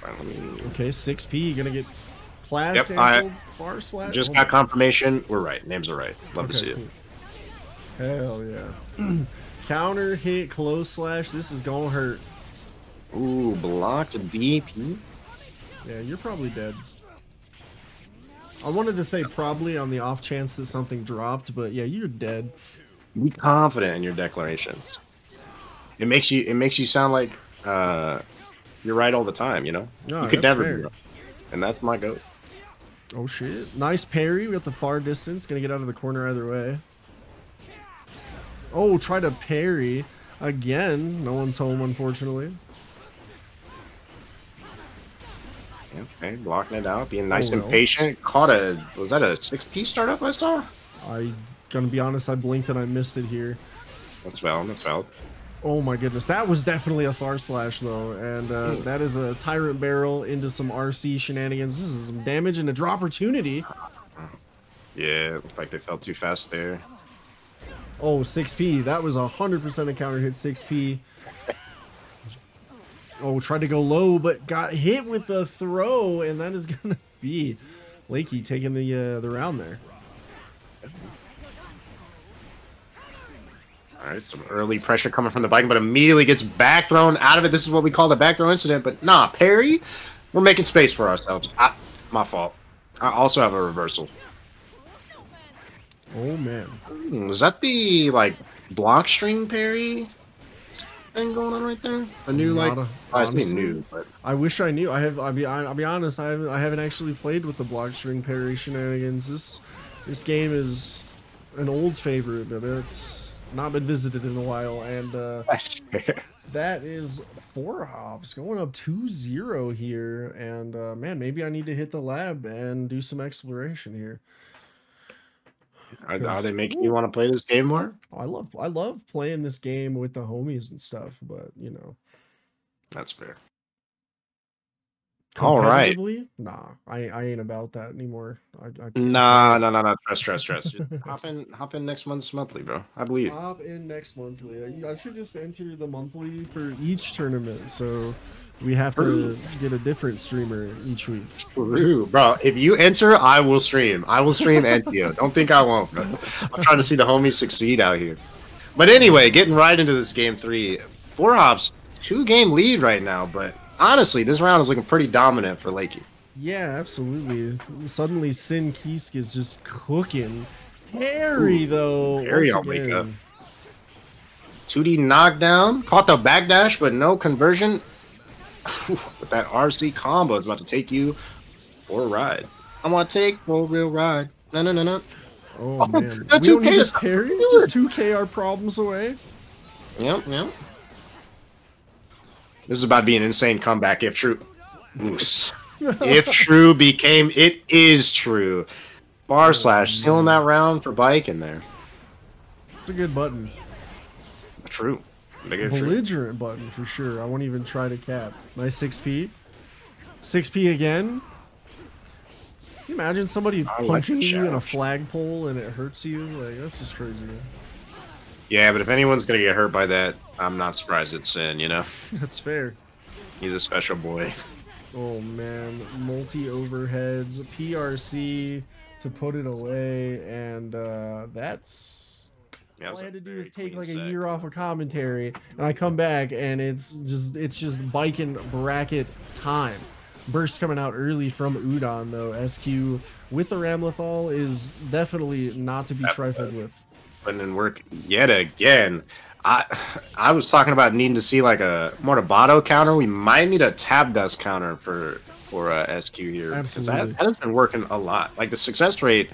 Okay, 6P. Gonna get flash. Yep, far slash. Just got confirmation. We're right. Names are right. Love to see it. Hell yeah. Counter hit, close slash. This is gonna hurt. Ooh, blocked DP. Yeah, you're probably dead. I wanted to say probably on the off chance that something dropped, but yeah, you're dead. Be confident in your declarations. It makes you sound like you're right all the time, you know? No, you could never be right. And that's my goat. Oh shit. Nice parry. We got the far distance. Gonna get out of the corner either way. Oh, try to parry again. No one's home, unfortunately. Okay, blocking it out, being nice and patient. Caught was that a 6P startup I saw? Gonna be honest, I blinked and I missed it here. That's valid. Oh my goodness, that was definitely a far slash though, and that is a tyrant barrel into some RC shenanigans. This is some damage and a draw opportunity. Yeah, looked like they fell too fast there. Oh, 6P. That was 100% a counter hit. 6P. Oh, tried to go low, but got hit with a throw, and that is gonna be Lakey taking the round there. All right, some early pressure coming from the Viking, but immediately gets back thrown out of it. This is what we call the back throw incident, but nah, parry. We're making space for ourselves. My fault. I also have a reversal. Oh, man. Was that the, like, block string parry thing going on right there? A new, I say new, but... I wish I knew. I'll be honest, I haven't actually played with the block string parry shenanigans. This game is an old favorite, but it's not been visited in a while, and that's fair. That is 4 hops going up 2-0 here, and man, maybe I need to hit the lab and do some exploration here. Are they making you want to play this game more? I love playing this game with the homies and stuff, but you know, that's fair. All right. Nah, I ain't about that anymore. Nah. Trust. hop in next month's monthly, bro. I believe. Hop in next monthly. I should just enter the monthly for each tournament, so we have to get a different streamer each week. True, bro. If you enter, I will stream. I will stream Antio. Don't think I won't, bro. I'm trying to see the homies succeed out here. But anyway, getting right into this game 3. 4 hops, 2-game lead right now, but honestly, this round is looking pretty dominant for Lakey. Yeah, absolutely. Suddenly, Sin Kisk is just cooking. Harry, though. Harry, I'll make up. 2D knockdown. Caught the backdash, but no conversion. With that RC combo, it's about to take you for a ride. I'm gonna take for a real ride. No, no, no, no. Oh man, the we don't need 2K to parry. Just 2K our problems away. Yep, yep. This is about to be an insane comeback if true. Oos. If true became, it is true. Bar slash, sealing that round for Bike in there. It's a good button. True. Belligerent button for sure. I won't even try to cap. Nice 6P. 6P again. Can you imagine somebody punching you in a flagpole and it hurts you? Like, that's just crazy. Yeah, but if anyone's gonna get hurt by that, I'm not surprised it's Sin, you know? That's fair. He's a special boy. Oh man, multi-overheads, PRC to put it away, and that's... Yeah, all I had to do is take like a year off of commentary, and I come back, and it's just biking bracket time. Burst coming out early from Udon, though. SQ with the Ramlethal is definitely not to be trifled with. Putting in work yet again. I was talking about needing to see like a Mortabato counter. We might need a Tab Dust counter for SQ here. Absolutely. That has been working a lot. Like the success rate,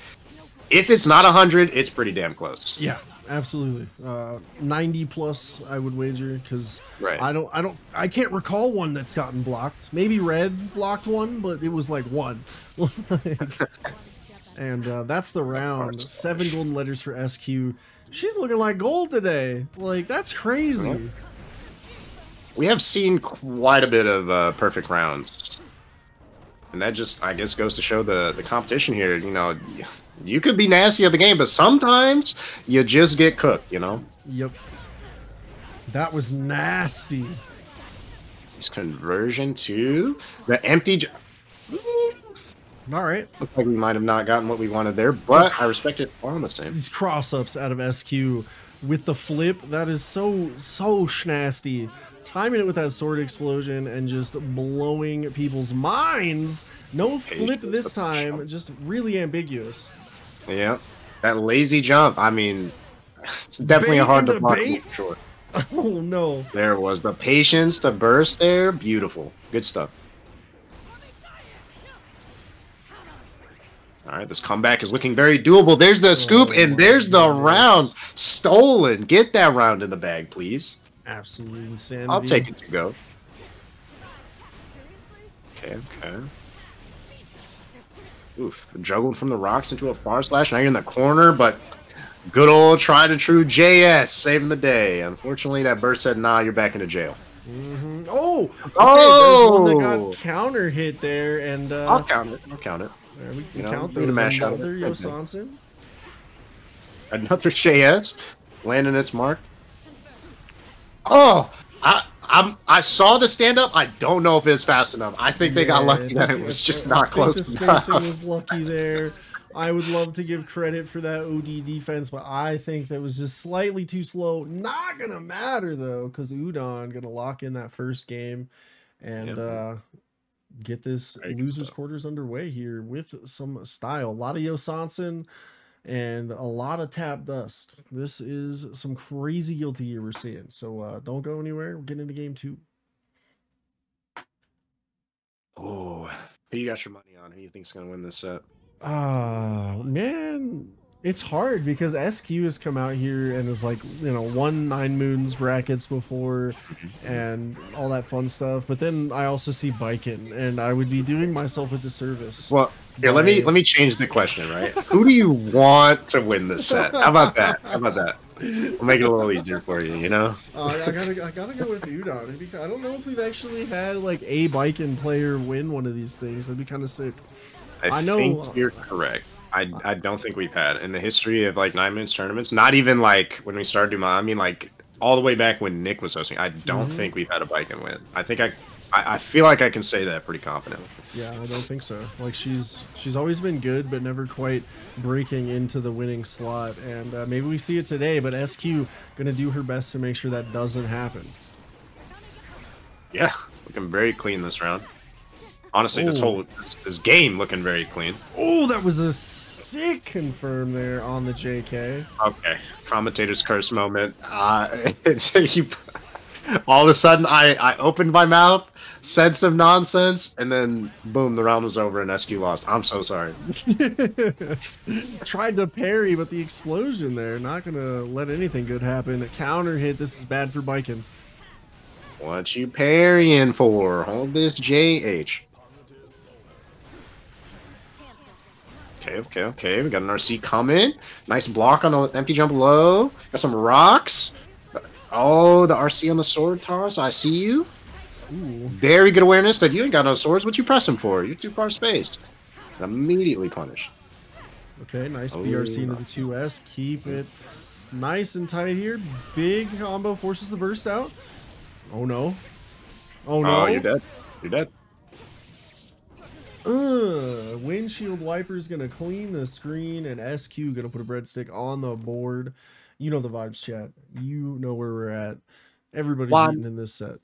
if it's not 100, it's pretty damn close. Yeah, absolutely. 90 plus, I would wager, because right. I can't recall one that's gotten blocked. Maybe Red blocked one, but it was like one. And that's the round. 7 golden letters for SQ. She's looking like gold today. Like, that's crazy. We have seen quite a bit of perfect rounds. And that just, I guess, goes to show the competition here. You know, you could be nasty at the game, but sometimes you just get cooked, you know? Yep. That was nasty. This conversion to the empty... All right. Looks like we might have not gotten what we wanted there, but I respect it all the same. These cross-ups out of SQ with the flip, that is so schnasty. Timing it with that sword explosion and just blowing people's minds. No flip this time, just really ambiguous. Yeah, that lazy jump. I mean, it's definitely hard to block for sure. Oh no. There was the patience to burst there. Beautiful. Good stuff. All right, this comeback is looking very doable. There's the scoop, and there's the round stolen. Get that round in the bag, please. Absolutely insanity. I'll take it to go. Okay, okay. Oof, juggled from the rocks into a far slash. Now you're in the corner, but good old tried and true JS saving the day. Unfortunately, that burst said, nah, you're back into jail. Mm-hmm. Oh! Okay, oh! There's one that got counter hit there, and... I'll count it. I'll count it. There we can count those. Another Yosansen. Another JS. Landing its mark. Oh! I saw the stand up. I don't know if it's fast enough. I think they got lucky that it was just not close enough. The spacing was lucky there. I would love to give credit for that OD defense, but I think that was just slightly too slow. Not gonna matter though, because Udon gonna lock in that first game and get this losers quarters underway here with some style. A lot of Yosansen and a lot of Tap Dust. This is some crazy Guilty Gear we're seeing. So don't go anywhere. We're getting into game 2. Oh, who you got your money on? Who you think's gonna win this set? Man, it's hard because SQ has come out here and is like, you know, won 9 Moons brackets before and all that fun stuff. But then I also see Biken, and I would be doing myself a disservice. Well, here, let me change the question, right? Who do you want to win this set? How about that? How about that? We'll make it a little easier for you, you know? I gotta go with Udon. Because I don't know if we've actually had like a Biken player win one of these things. That'd be kind of sick. I think you're correct. I don't think we've had in the history of like 9 Moons tournaments, not even like when we started doing, I mean like all the way back when Nick was hosting. I don't think we've had a Biken win. I think I feel like I can say that pretty confidently. Yeah, I don't think so. Like she's always been good, but never quite breaking into the winning slot. And maybe we see it today, but SQ gonna do her best to make sure that doesn't happen. Yeah, looking very clean this round. Honestly, this game looking very clean. Oh, that was a sick confirm there on the JK. Okay, commentator's curse moment. It's all of a sudden I opened my mouth, said some nonsense, and then boom, the round was over and SQ lost. I'm so sorry. Tried to parry, but the explosion there, not gonna let anything good happen. A counter hit, this is bad for Baiken. What you parrying for? Hold this JH. Okay. We got an RC coming. Nice block on the empty jump low. Got some rocks. Oh, the RC on the sword toss. I see you. Ooh. Very good awareness that you ain't got no swords. What you pressing for? You're too far spaced. Immediately punished. Okay, nice BRC into the 2S. Keep it nice and tight here. Big combo forces the burst out. Oh no. Oh no. Oh, you're dead. You're dead. Windshield wiper's gonna clean the screen, and SQ gonna put a breadstick on the board. You know the vibes, chat. You know where we're at. Everybody's eating in this set.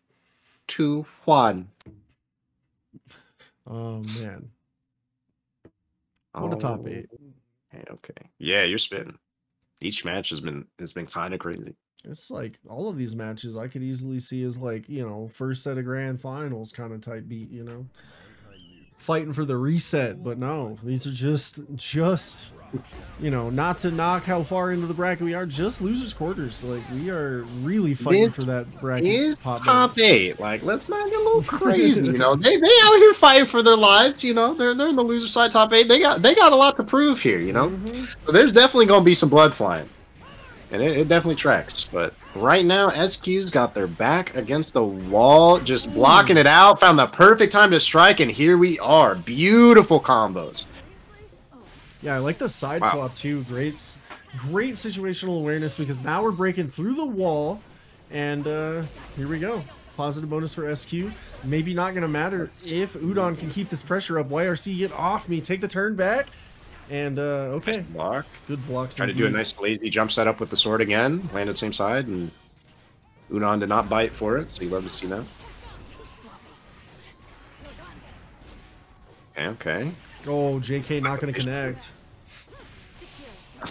2-1. Oh man. What a top 8. Okay. Yeah, you're spitting. Each match has been kind of crazy. It's like all of these matches I could easily see as like, you know, first set of grand finals kind of type beat, you know. Fighting for the reset, but no, these are just you know, not to knock how far into the bracket we are, just losers quarters. Like we are really fighting for that bracket. Is top 8. Like, let's not get a little crazy, you know. They out here fighting for their lives, you know. They're in the loser side top 8. They got a lot to prove here, you know. So there's definitely gonna be some blood flying. And it definitely tracks. But right now, SQ's got their back against the wall, just blocking it out. Found the perfect time to strike, and here we are. Beautiful combos. Yeah, I like the side swap too. Great situational awareness, because now we're breaking through the wall. And here we go. Positive bonus for SQ. Maybe not going to matter if Udon can keep this pressure up. YRC, get off me. Take the turn back. And okay, nice block. Good blocks. Try to do a nice lazy jump setup with the sword again. Landed same side, and Udon did not bite for it, so you love to see that. Okay. Oh, JK not going to connect.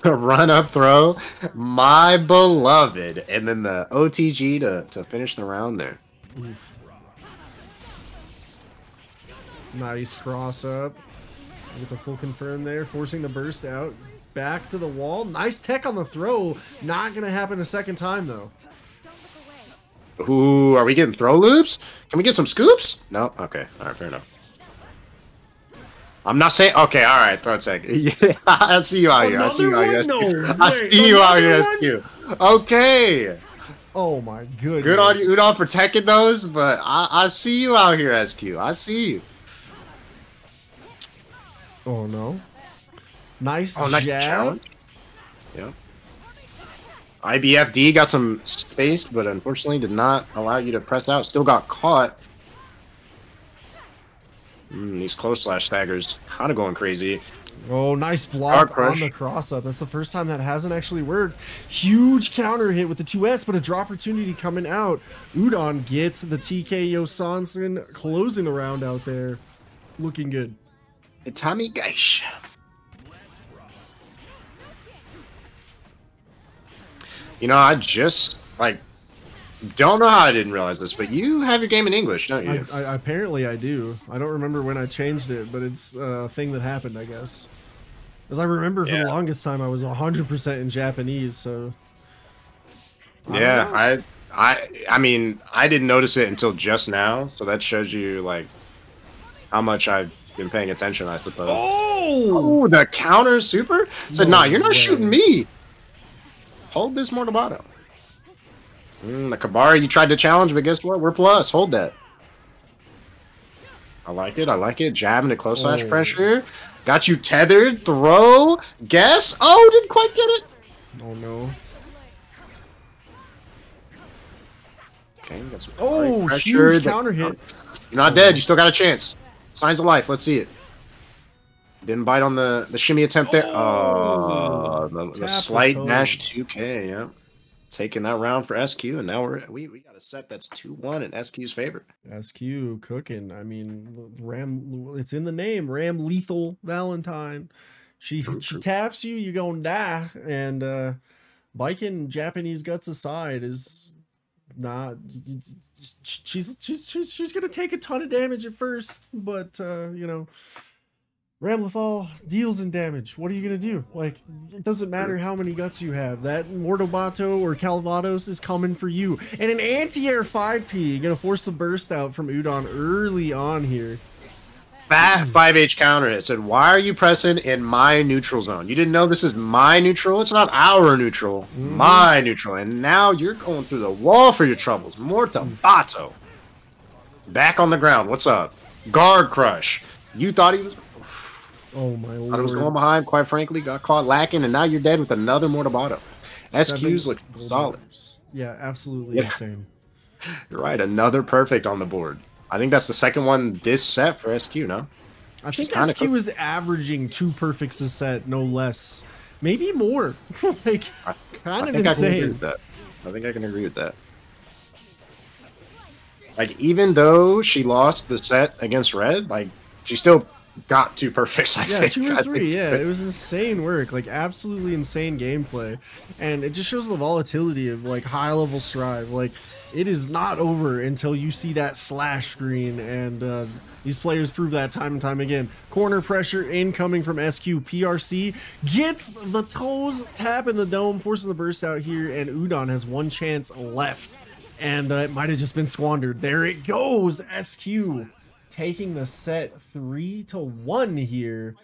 Run up throw, my beloved, and then the OTG to finish the round there. Oof. Nice cross up. With the full confirm there, forcing the burst out. Back to the wall. Nice tech on the throw. Not going to happen a second time, though. Ooh, are we getting throw loops? Can we get some scoops? No? Okay. All right, fair enough. I'm not saying... Okay, all right, throw it second. Yeah, I see you out here. I see you out here, SQ. I see you out here, SQ. Okay. Oh, my goodness. Good on you, Udon, for teching those, but I see you out here, SQ. I see you. Oh no. Nice nice jab. challenge. Yeah. IBFD got some space, but unfortunately did not allow you to press out. Still got caught. These close slash staggers kind of going crazy. Oh, nice block on the cross up. That's the first time that hasn't actually worked. Huge counter hit with the 2S, but a draw opportunity coming out. Udon gets the TKO Sansen, closing the round out there. Looking good. Itami Gaish. You know, I just, like, don't know how I didn't realize this, but you have your game in English, don't you? Apparently I do. I don't remember when I changed it, but it's a thing that happened, I guess. As I remember, for the longest time, I was 100% in Japanese, so... I mean, I didn't notice it until just now, so that shows you, like, how much I've been paying attention, I suppose. Oh, the counter super? Said, nah, you're not shooting me. Hold this Mortabato. The Kabari you tried to challenge, but guess what? We're plus. Hold that. I like it. I like it. Jab into close slash pressure. Got you tethered. Throw. Guess. Oh, didn't quite get it. Oh, no. Okay, got some pressure. Huge counter hit. You're not dead. You still got a chance. Signs of life. Let's see it. Didn't bite on the shimmy attempt there. The slight dash 2K. Yeah, taking that round for SQ, and now we got a set that's 2-1 in SQ's favor. SQ cooking. I mean, Ram. It's in the name. Ram Lethal Valentine. She True, she true. taps you, you're gonna die. And biking Japanese guts aside is not. She's gonna take a ton of damage at first, but you know, Ramlethal deals in damage. What are you gonna do? Like, it doesn't matter how many guts you have. That Mordobato or Calvados is coming for you. And an anti-air 5P gonna force the burst out from Udon early on here. That 5H counter hit said, "Why are you pressing in my neutral zone? You didn't know this is my neutral? It's not our neutral, my neutral. And now you're going through the wall for your troubles." Mordobato. Back on the ground. What's up? Guard crush. You thought he was... Oh my Thought it was lord. going behind, quite frankly. Got caught lacking, and now you're dead with another Mordobato. SQ's look $7 solid. Yeah, absolutely Yeah. insane. You're right. Another perfect on the board. I think that's the second one this set for SQ, no? I She's think kinda SQ is averaging 2 perfects a set, no less. Maybe more. Like, kind of I think I can agree insane. with that. I think I can agree with that. Like, even though she lost the set against Red, like, she still got 2 perfects, I Yeah, think. 2 I or think 3. Yeah, it was insane work. Like, absolutely insane gameplay. And it just shows the volatility of, like, high-level Strive. Like, it is not over until you see that slash screen, and these players prove that time and time again. Corner pressure incoming from SQ. PRC gets the toes tap in the dome, forcing the burst out here, and Udon has 1 chance left. And it might have just been squandered. There it goes, SQ taking the set 3-1 here.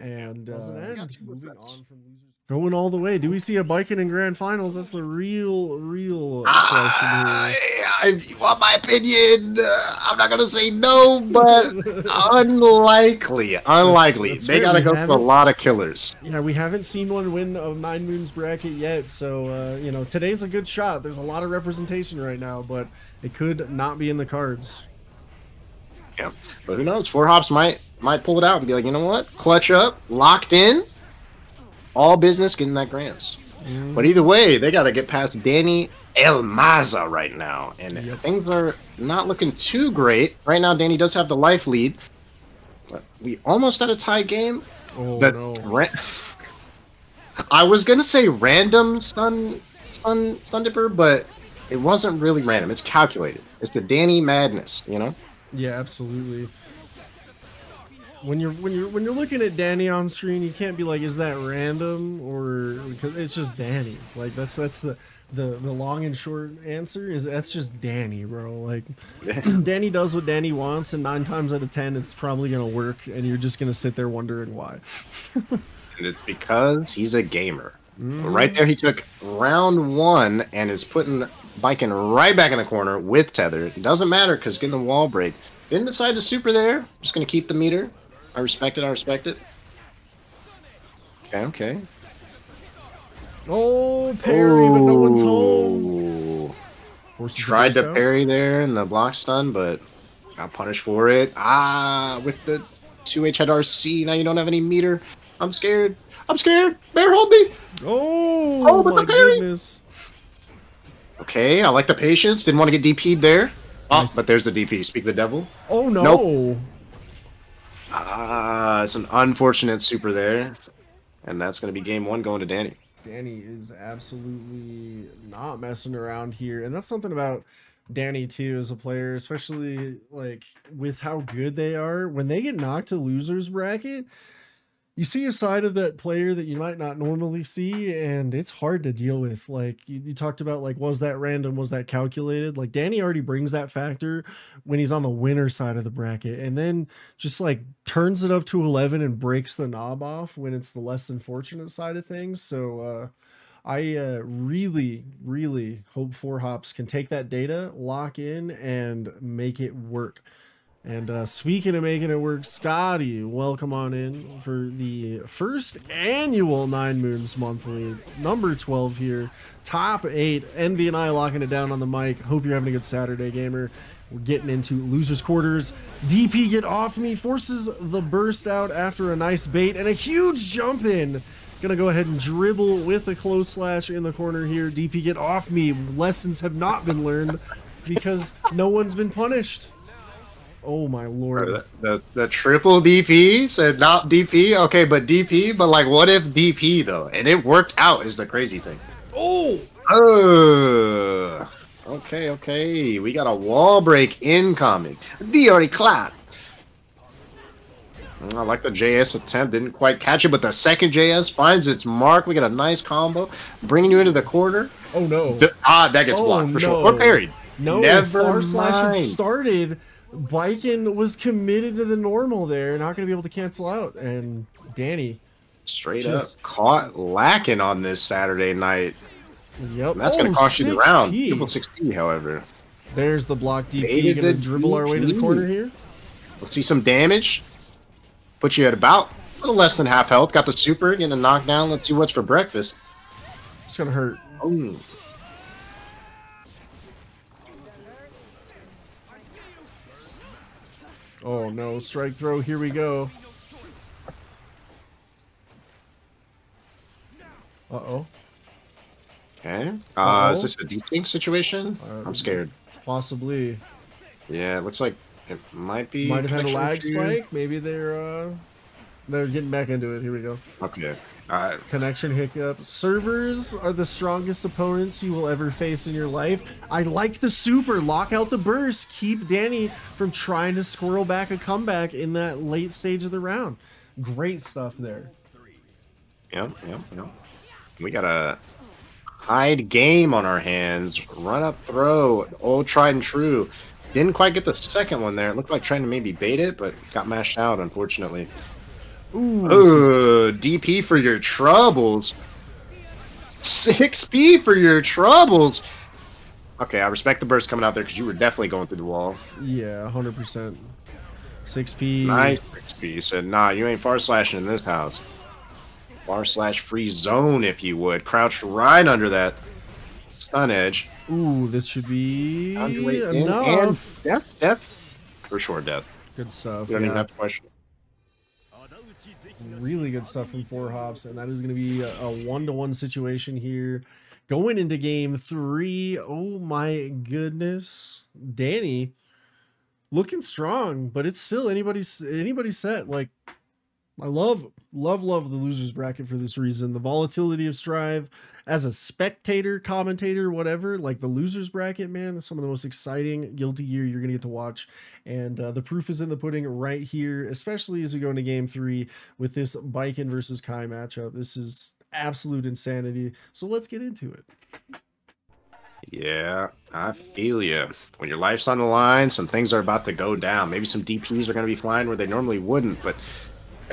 And moving on from losers. Going all the way. Do we see a Biken in grand finals? That's the real question here. If you want my opinion, I'm not gonna say no, but unlikely. That's They fair. gotta We go through a haven't- lot of killers. Yeah, we haven't seen one win a 9 Moons bracket yet, so you know, today's a good shot. There's a lot of representation right now, but it could not be in the cards. Yeah, but who knows? 4 Hops might pull it out and be like, you know what? Clutch up, locked in, all business, getting that grands. But either way, they got to get past Danny Elmaza right now, and things are not looking too great right now. Danny does have the life lead, but we almost had a tie game. Oh That no! I was gonna say random Sun Dipper, but it wasn't really random. It's calculated. It's the Danny madness, you know. Yeah, absolutely. When you're looking at Danny on screen, you can't be like, is that random, or because it's just Danny. Like that's the long and short answer is that's just Danny, bro. Like Danny does what Danny wants, and 9 times out of 10 it's probably gonna work, and you're just gonna sit there wondering why. And it's because he's a gamer. But right there, he took round 1 and is putting Biken right back in the corner with Tether. It doesn't matter because getting the wall break. Didn't decide to super there. Just gonna keep the meter. I respect it. I respect it. Okay. Oh, parry, but no one's home. Ooh. Forces the Tried to burst out. parry there in the block stun, but got punished for it. With the 2H head RC. Now you don't have any meter. I'm scared. Bear, hold me. Oh, but my the parry. goodness. Okay, I like the patience. Didn't want to get DP'd there. Oh, Nice. but there's the DP. Speak the devil. Oh no. Nope. It's an unfortunate super there. And that's going to be game 1 going to Danny. Danny is absolutely not messing around here, and that's something about Danny too as a player, especially like with how good they are. When they get knocked to losers bracket, you see a side of that player that you might not normally see, and it's hard to deal with. Like you talked about, like, was that random, was that calculated? Like Danny already brings that factor when he's on the winner side of the bracket, and then just like turns it up to 11 and breaks the knob off when it's the less than fortunate side of things. So I really hope 4 Hops can take that data, lock in, and make it work. And speaking of making it work, Scotty, welcome on in for the first annual 9 Moons Monthly, number 12 here, top 8. Envy and I locking it down on the mic. Hope you're having a good Saturday, gamer. We're getting into losers quarters. DP get off me, forces the burst out after a nice bait and a huge jump in. Gonna go ahead and dribble with a close slash in the corner here. DP get off me. Lessons have not been learned because no one's been punished. Oh my lord. The triple DP said not DP. Okay, but DP. But like, what if DP though? And it worked out. Is the crazy thing. Oh. Okay, okay. We got a wall break incoming. D already clapped. I like the JS attempt. Didn't quite catch it, but the second JS finds its mark. We got a nice combo, bringing you into the corner. Oh no. That gets blocked for sure. Or parried. No, never slash had started. Baiken was committed to the normal there, not going to be able to cancel out. And Danny. Straight up caught lacking on this Saturday night. Yep. And that's going to cost you the round. Triple 6P, however. There's the block DP. Going to dribble our way to the corner here. Let's see some damage. Put you at about a little less than half health. Got the super, getting a knockdown. Let's see what's for breakfast. It's going to hurt. Oh. Oh no, strike throw, here we go. Uh-oh. Okay. Is this a desync situation? I'm scared. Possibly. Yeah, it looks like it might be. Might have had a lag spike. Maybe they're getting back into it. Here we go. Okay. Connection hiccup. Servers are the strongest opponents you will ever face in your life. I like the super. Lock out the burst. Keep Danny from trying to squirrel back a comeback in that late stage of the round. Great stuff there. Yep. We got a hide game on our hands. Run up throw. Old tried and true. Didn't quite get the second one there. It looked like trying to maybe bait it, but got mashed out, unfortunately. Ooh, DP for your troubles. 6P for your troubles. Okay, I respect the burst coming out there because you were definitely going through the wall. Yeah, 100%. 6P. Nice 6P. You said, nah, you ain't far slashing in this house. Far slash free zone, if you would. Crouch right under that stun edge. Ooh, this should be enough. And death. For sure, death. Good stuff. You don't even have to question. Really good stuff from 4Hops, and that is going to be a one-to-one situation here going into game 3. Oh my goodness, Danny looking strong, but it's still anybody's set. Like, I love the losers bracket for this reason. The volatility of Strive as a spectator, commentator, whatever. Like, the losers bracket, man, that's some of the most exciting Guilty Gear you're gonna get to watch. And the proof is in the pudding right here, especially as we go into game 3 with this Baiken versus Kai matchup. This is absolute insanity. So let's get into it. Yeah, I feel you. When your life's on the line, some things are about to go down. Maybe some DPs are going to be flying where they normally wouldn't, but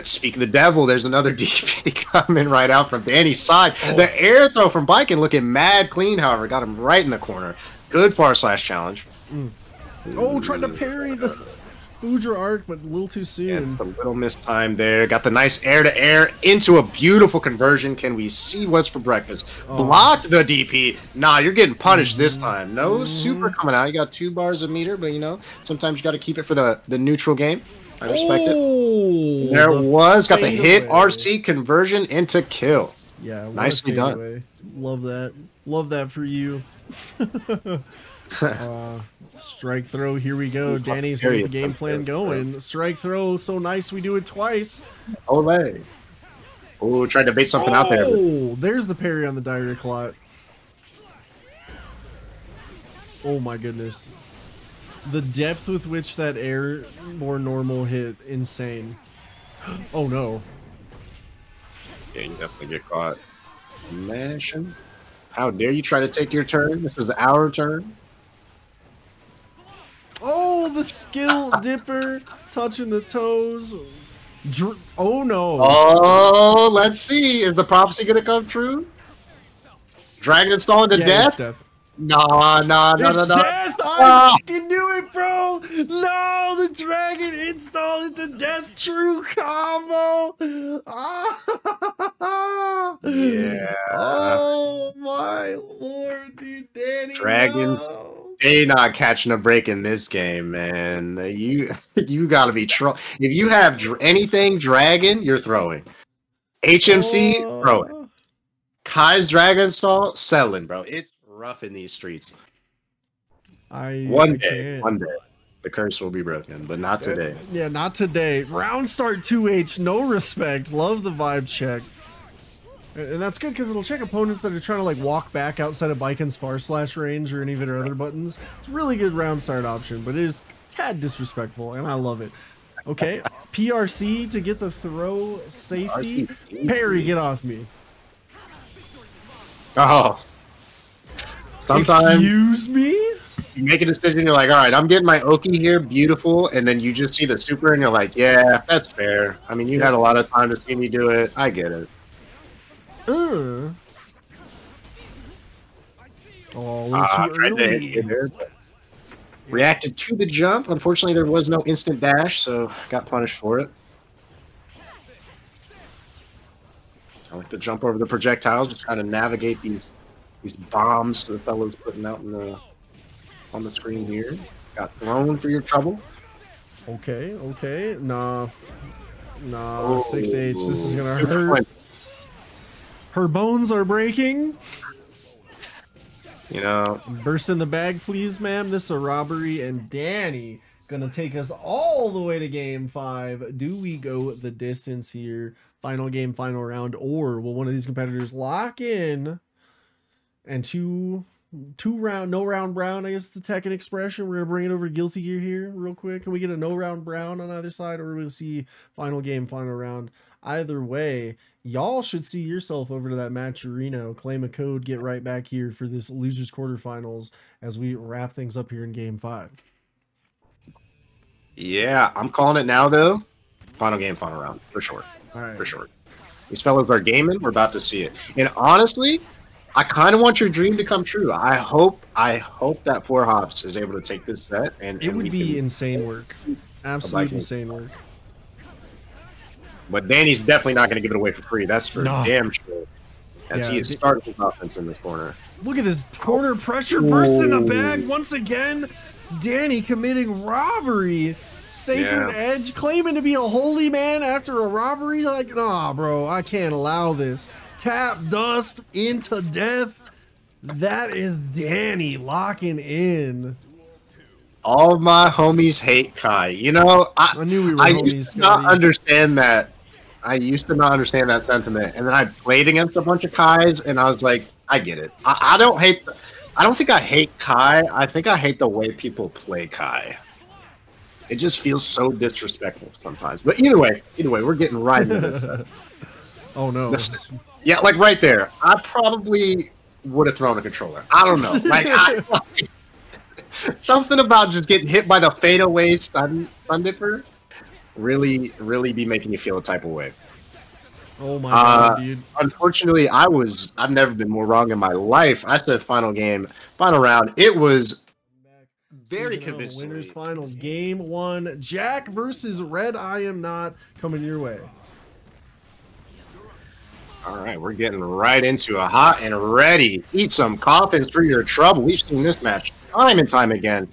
speak of the devil, there's another DP coming right out from Danny's side. Oh. The air throw from Baiken looking mad clean, however, got him right in the corner. Good far slash challenge. Oh, trying to parry the Foudre arc, but a little too soon. Yeah, just a little missed time there. Got the nice air-to-air into a beautiful conversion. Can we see what's for breakfast? Oh. Blocked the DP. Nah, you're getting punished this time. No super coming out. You got 2 bars of meter, but you know, sometimes you got to keep it for the neutral game. I respect it. There was. Got the hit RC conversion into kill. Yeah, nicely done. Love that. Love that for you. Strike throw. Here we go. Danny's got the game plan going. Strike throw. So nice. We do it twice. Olay. Oh, tried to bait something out there. Oh, there's the parry on the Dire Clot. Oh my goodness. The depth with which that air more normal hit, insane. Oh no. Yeah, you definitely get caught. Mashing. How dare you try to take your turn? This is our turn. Oh, the skill dipper touching the toes. Oh no. Oh, let's see. Is the prophecy gonna come true? Dragon installing to death? No. Death! I fucking knew it, bro! No, the dragon install into death true combo! Yeah. Oh my lord, dude, Danny. Dragons, they not catching a break in this game, man. You gotta be if you have anything dragon, you're throwing. HMC, throwing. Kai's dragon install, selling, bro. It's rough in these streets. One day. The curse will be broken, but not today. Yeah, not today. Round start 2H, no respect. Love the vibe check. And that's good because it'll check opponents that are trying to like walk back outside of Baikon's far slash range or any of their other buttons. It's a really good round start option, but it is tad disrespectful, and I love it. Okay, PRC to get the throw safety. Parry, get off me. Oh. Sometimes excuse me? You make a decision, you're like, all right, I'm getting my Oki here, beautiful, and then you just see the super and you're like, yeah, that's fair. I mean, you had a lot of time to see me do it. I get it. Oh, a little too early. There, reacted to the jump. Unfortunately, there was no instant dash, so got punished for it. I like to jump over the projectiles, just trying to navigate these bombs the fellow's putting out on the screen here. Got thrown for your trouble. Okay, okay. Nah, Oh, 6H. This is gonna hurt. Her bones are breaking. You know, burst in the bag, please, ma'am. This is a robbery, and Danny gonna take us all the way to game 5. Do we go the distance here? Final game, final round, or will one of these competitors lock in? And no round brown, I guess the Tekken expression. We're gonna bring it over to Guilty Gear here real quick. Can we get a no round brown on either side, or we'll see final game, final round? Either way, y'all should see yourself over to that match arena, claim a code, get right back here for this losers quarterfinals as we wrap things up here in game 5. Yeah, I'm calling it now though. Final game, final round, for sure. All right, for sure. These fellas are gaming. We're about to see it. And honestly, I kind of want your dream to come true. I hope that 4 Hops is able to take this set, and it would be insane work. Absolute insane work. But Danny's definitely not going to give it away for free. That's for damn sure. As he is starting his offense in this corner. Look at this corner pressure burst in the bag once again. Danny committing robbery. Sacred Edge claiming to be a holy man after a robbery. Like, nah, bro, I can't allow this. Tap dust into death. That is Danny locking in. All my homies hate Kai. You know, I knew we were homies. Used to not understand that. I used to not understand that sentiment, and then I played against a bunch of Kais, and I was like, I get it. I don't think I hate Kai. I think I hate the way people play Kai. It just feels so disrespectful sometimes. But either way, we're getting right into this. Oh no. Yeah, like right there. I probably would have thrown a controller. I don't know. Like something about just getting hit by the fadeaway stun dipper really be making you feel a type of way. Oh my god, dude. Unfortunately, I've never been more wrong in my life. I said final game, final round. It was very convincing. Winners finals, game 1. Jack versus Red I Am Not coming your way. All right, we're getting right into a hot and ready. Eat some coffins for your trouble. We've seen this match time and time again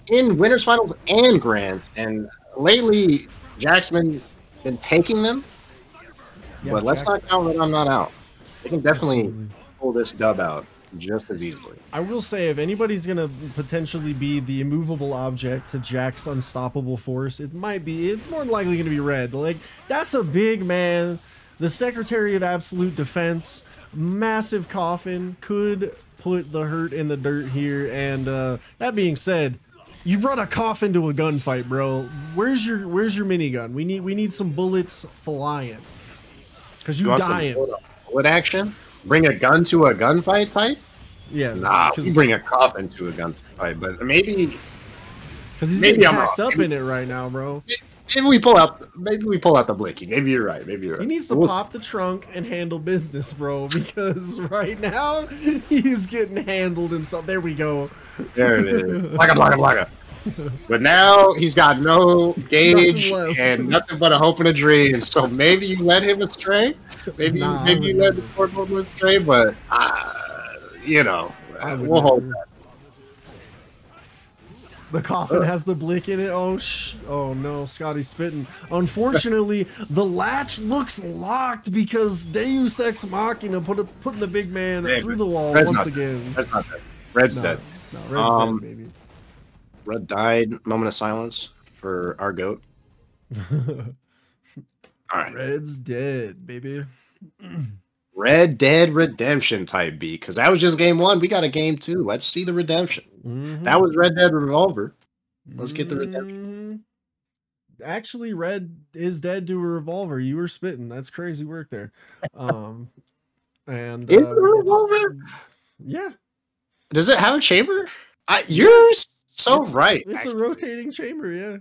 in winners finals and grands, and lately Jack's been taking them. Yeah, but let's not count that I'm not out. They can definitely pull this dub out just as easily. I will say, if anybody's gonna potentially be the immovable object to Jack's unstoppable force, it's more likely gonna be Red. Like, that's a big man. The Secretary of Absolute Defense, massive coffin, could put the hurt in the dirt here. And that being said, you brought a coffin to a gunfight, bro. Where's your minigun? We need some bullets flying. Cause you dying. Bullet action? Bring a gun to a gunfight type? Yeah. Nah, you bring a coffin to a gunfight, but maybe. Cause he's getting packed up in it right now, bro. Maybe we pull out the blicky. Maybe you're right. He needs to pop the trunk and handle business, bro, because right now he's getting handled himself. There we go. There it is. Blacka. But now he's got no gauge and nothing but a hope and a dream. So maybe you led him astray. Maybe you led the poor woman astray, but you know, we'll hold that. The coffin has the blick in it. Oh no, Scotty's spitting. Unfortunately, the latch looks locked because Deus Ex Machina putting the big man through the wall once again. Red's not dead. Red's dead. No, Red's dead, baby. Red died. Moment of silence for our goat. All right. Red's dead, baby. Red Dead Redemption type B, because that was just game 1. We got a game 2. Let's see the redemption. That was Red Dead Revolver. Let's get the redemption. Actually, Red is dead to a revolver. You were spitting. That's crazy work there. And is it a revolver? Yeah. Does it have a chamber? You're so right. It's actually a rotating chamber, yeah.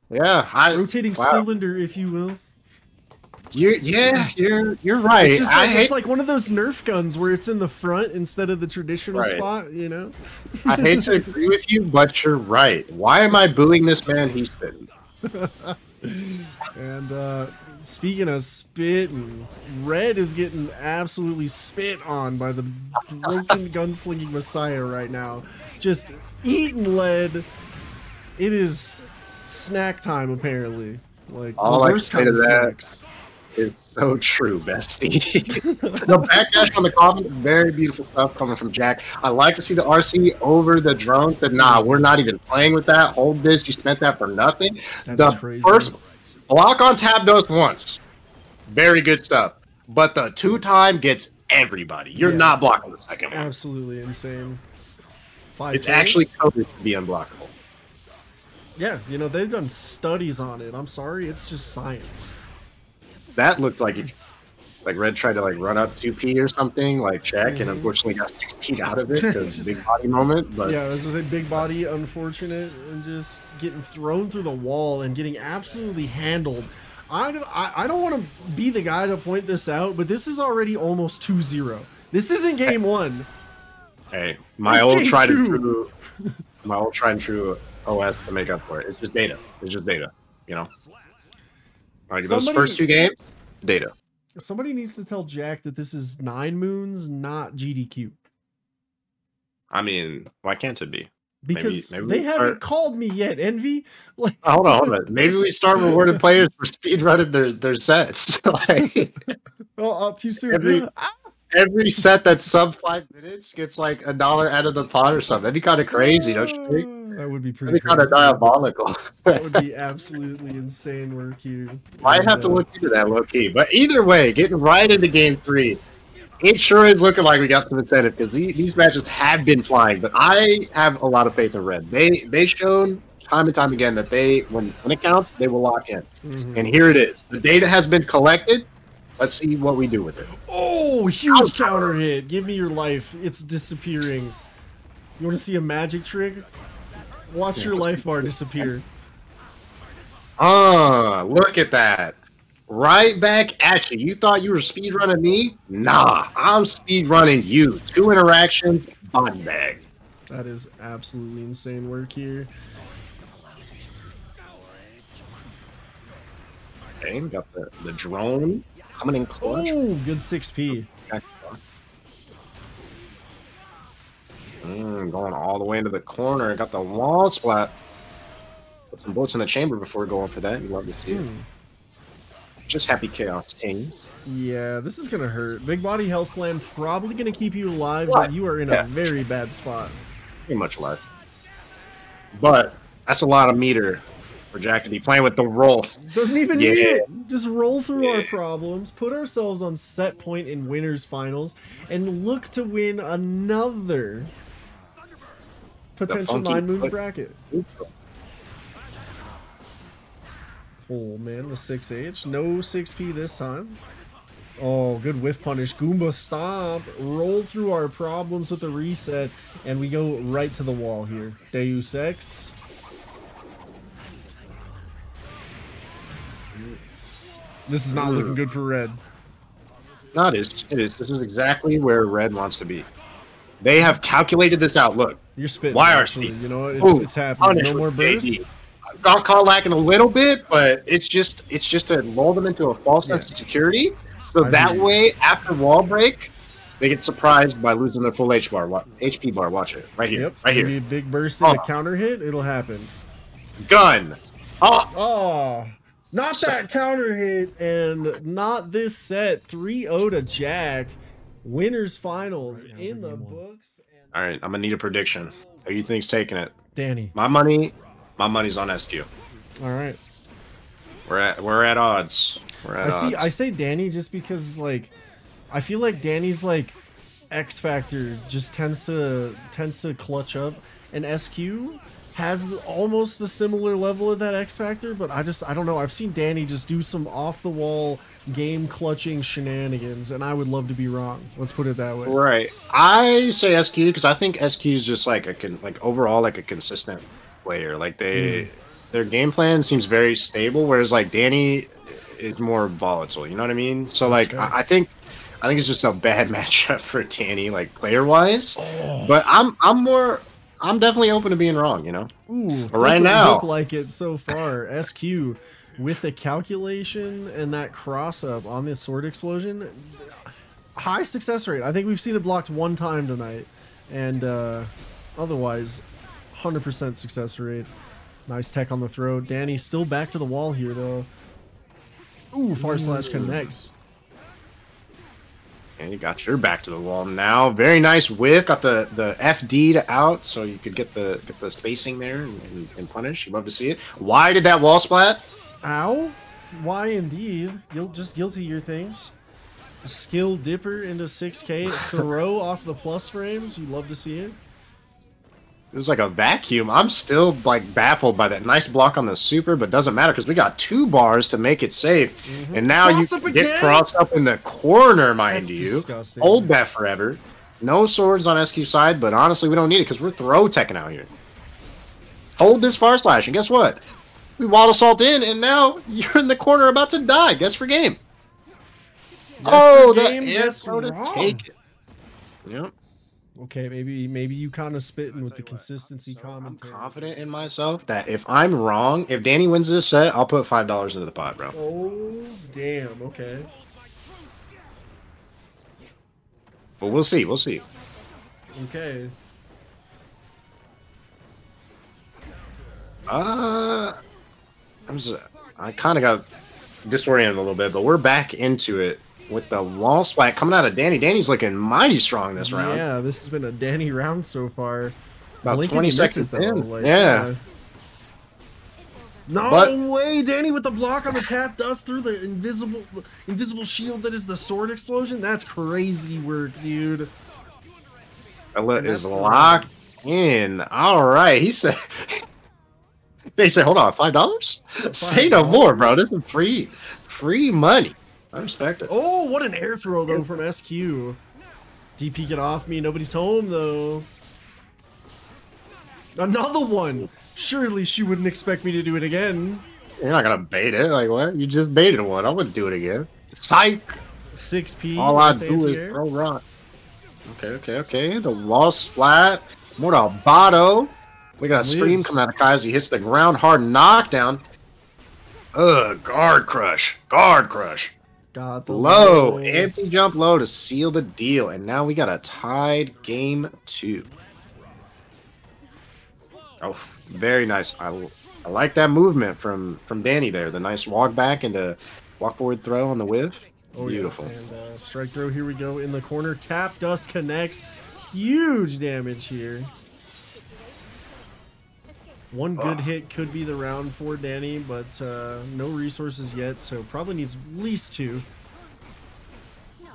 Yeah, rotating cylinder, if you will. You're right. It's, it's like one of those Nerf guns where it's in the front instead of the traditional spot, you know? I hate to agree with you, but you're right. Why am I booing this man? He's spitting. And speaking of spitting, Red is getting absolutely spit on by the broken gunslinging messiah right now. Just eating lead. It is snack time, apparently. Like, all I can say to that is so true, bestie. The backlash on the comment, very beautiful stuff coming from Jack. I like to see the RC over the drone. Said, nah, we're not even playing with that. Hold this. You spent that for nothing. That's crazy. First block on Tabnos once. Very good stuff. But the 2-time gets everybody. You're not blocking the second one. Absolutely insane. It's actually coded to be unblockable. Yeah, you know, they've done studies on it. I'm sorry, it's just science. That looked like Red tried to run up 2P or something, check, and unfortunately got 6P out of it because big body moment. But yeah, this is a big body, unfortunate, and just getting thrown through the wall and getting absolutely handled. I don't want to be the guy to point this out, but this is already almost 2-0. This isn't game 1. Hey, my old tried and true OS to make up for it. It's just data. It's just data, you know. Those first 2 games, data. Somebody needs to tell Jack that this is 9 Moons, not GDQ. I mean, why can't it be? Because maybe they haven't called me yet, Envy. Hold on. Maybe we start rewarding players for speedrunning their sets. Well, too soon. Every set that's sub 5 minutes gets $1 out of the pot or something. That'd be kind of crazy, don't you think? That would be pretty kind of diabolical. That would be absolutely insane work here. Might have to look into that low key. But either way, getting right into game 3, it sure is looking like we got some incentive because these matches have been flying. But I have a lot of faith in Red. They've shown time and time again that when it counts, they will lock in. And here it is. The data has been collected. Let's see what we do with it. Oh, huge counter hit. Give me your life. It's disappearing. You want to see a magic trick? Watch your life bar disappear. Look at that. Right back at you. You thought you were speedrunning me? Nah, I'm speedrunning you. 2 interactions, body bag. That is absolutely insane work here. Okay, we got the drone coming in clutch. Oh, good 6P. Going all the way into the corner. Got the wall splat. Put some bullets in the chamber before going for that. You love to see it. Just happy chaos teams. Yeah, this is gonna hurt. Big body health plan probably gonna keep you alive, but you are in a very bad spot. Pretty much alive. But that's a lot of meter for Jack to be playing with the roll. Doesn't even need it. Just roll through our problems, put ourselves on set point in winners finals, and look to win another potential 9 Moons bracket. Oh man, with 6H. No 6P this time. Oh, good whiff punish. Goomba stomp. Roll through our problems with the reset, and we go right to the wall here. Deus Ex. This is not looking good for Red. No, it is. It is. This is exactly where Red wants to be. They have calculated this out. Look. You're spitting. Why are you know what? It's happening. No more burst. Got caught lacking a little bit, but it's just to lull them into a false sense of security. So that way, after wall break, they get surprised by losing their full HP bar. Watch it. Right here. Yep. Right here. Maybe a big burst in a counter hit. It'll happen. Gun. Oh. Not that counter hit, and not this set. 3-0 to Jack. Winners finals in the books. All right, I'm gonna need a prediction. Who you think's taking it? Danny. My money's on SQ. All right. We're at odds. We're at odds. I say Danny just because like I feel like Danny's like X Factor just tends to clutch up, and SQ has almost a similar level of that X Factor, but I don't know. I've seen Danny just do some off the wall game clutching shenanigans, and I would love to be wrong. Let's put it that way. Right. I say SQ because I think SQ is just like overall like a consistent player. Like their game plan seems very stable, whereas like Danny is more volatile. You know what I mean? So like I think it's just a bad matchup for Danny, like player wise. Oh. But I'm definitely open to being wrong, you know. Ooh, but right now, look like it so far. SQ with the calculation and that cross up on the sword explosion, high success rate. I think we've seen it blocked one time tonight, and otherwise, 100% success rate. Nice tech on the throw. Danny still back to the wall here though. Ooh, far slash connects. And you got your back to the wall now. Very nice whiff. Got the FD to out, so you could get the spacing there and punish. You love to see it. Why did that wall splat? Ow. Why indeed. You'll just guilty your things. A skill dipper into 6K. Throw off the plus frames. You love to see it. It was like a vacuum. I'm still like baffled by that. Nice block on the super, but doesn't matter because we got 2 bars to make it safe. And now you get crossed up in the corner, mind you. Disgusting. Hold that forever. No swords on SQ side, but honestly, we don't need it because we're throw teching out here. Hold this far slash, and guess what? We waddle salt in, and now you're in the corner about to die. Guess for game. Oh, the air throw to take it. Yep. Okay, maybe you kind of spitting with the consistency I'm commentary. confident in myself that if I'm wrong, if Danny wins this set, I'll put $5 into the pot, bro. Oh, damn. Okay. But we'll see. We'll see. Okay. I kind of got disoriented a little bit, but we're back into it. With the wall splat coming out of Danny. Danny's looking mighty strong this round. Yeah, this has been a Danny round so far. About 20 seconds in. Like, yeah. No way, Danny with the block on the tap dust through the invisible shield that is the sword explosion. That's crazy work, dude. Ella is locked in. All right. He said... They say, hold on, $5? Say no more, bro. This is free money. I respect it. Oh, what an air throw, though, from SQ. DP, get off me. Nobody's home, though. Another one. Surely she wouldn't expect me to do it again. You're not going to bait it. Like, what? You just baited one. I wouldn't do it again. Psych. 6P. All I do is throw rock. Okay. The wall splat. Mortal Botto. We got a scream coming out of Kai as he hits the ground hard knockdown. Ugh, guard crush. Got the low, empty jump low to seal the deal, and now we got a tied game 2. Oh, very nice. I like that movement from Danny there. The nice walk back into walk forward throw on the whiff. Oh, beautiful. Yeah. And strike throw. Here we go in the corner. Tap dust connects. Huge damage here. One good hit could be the round for Danny, but no resources yet, so probably needs at least 2.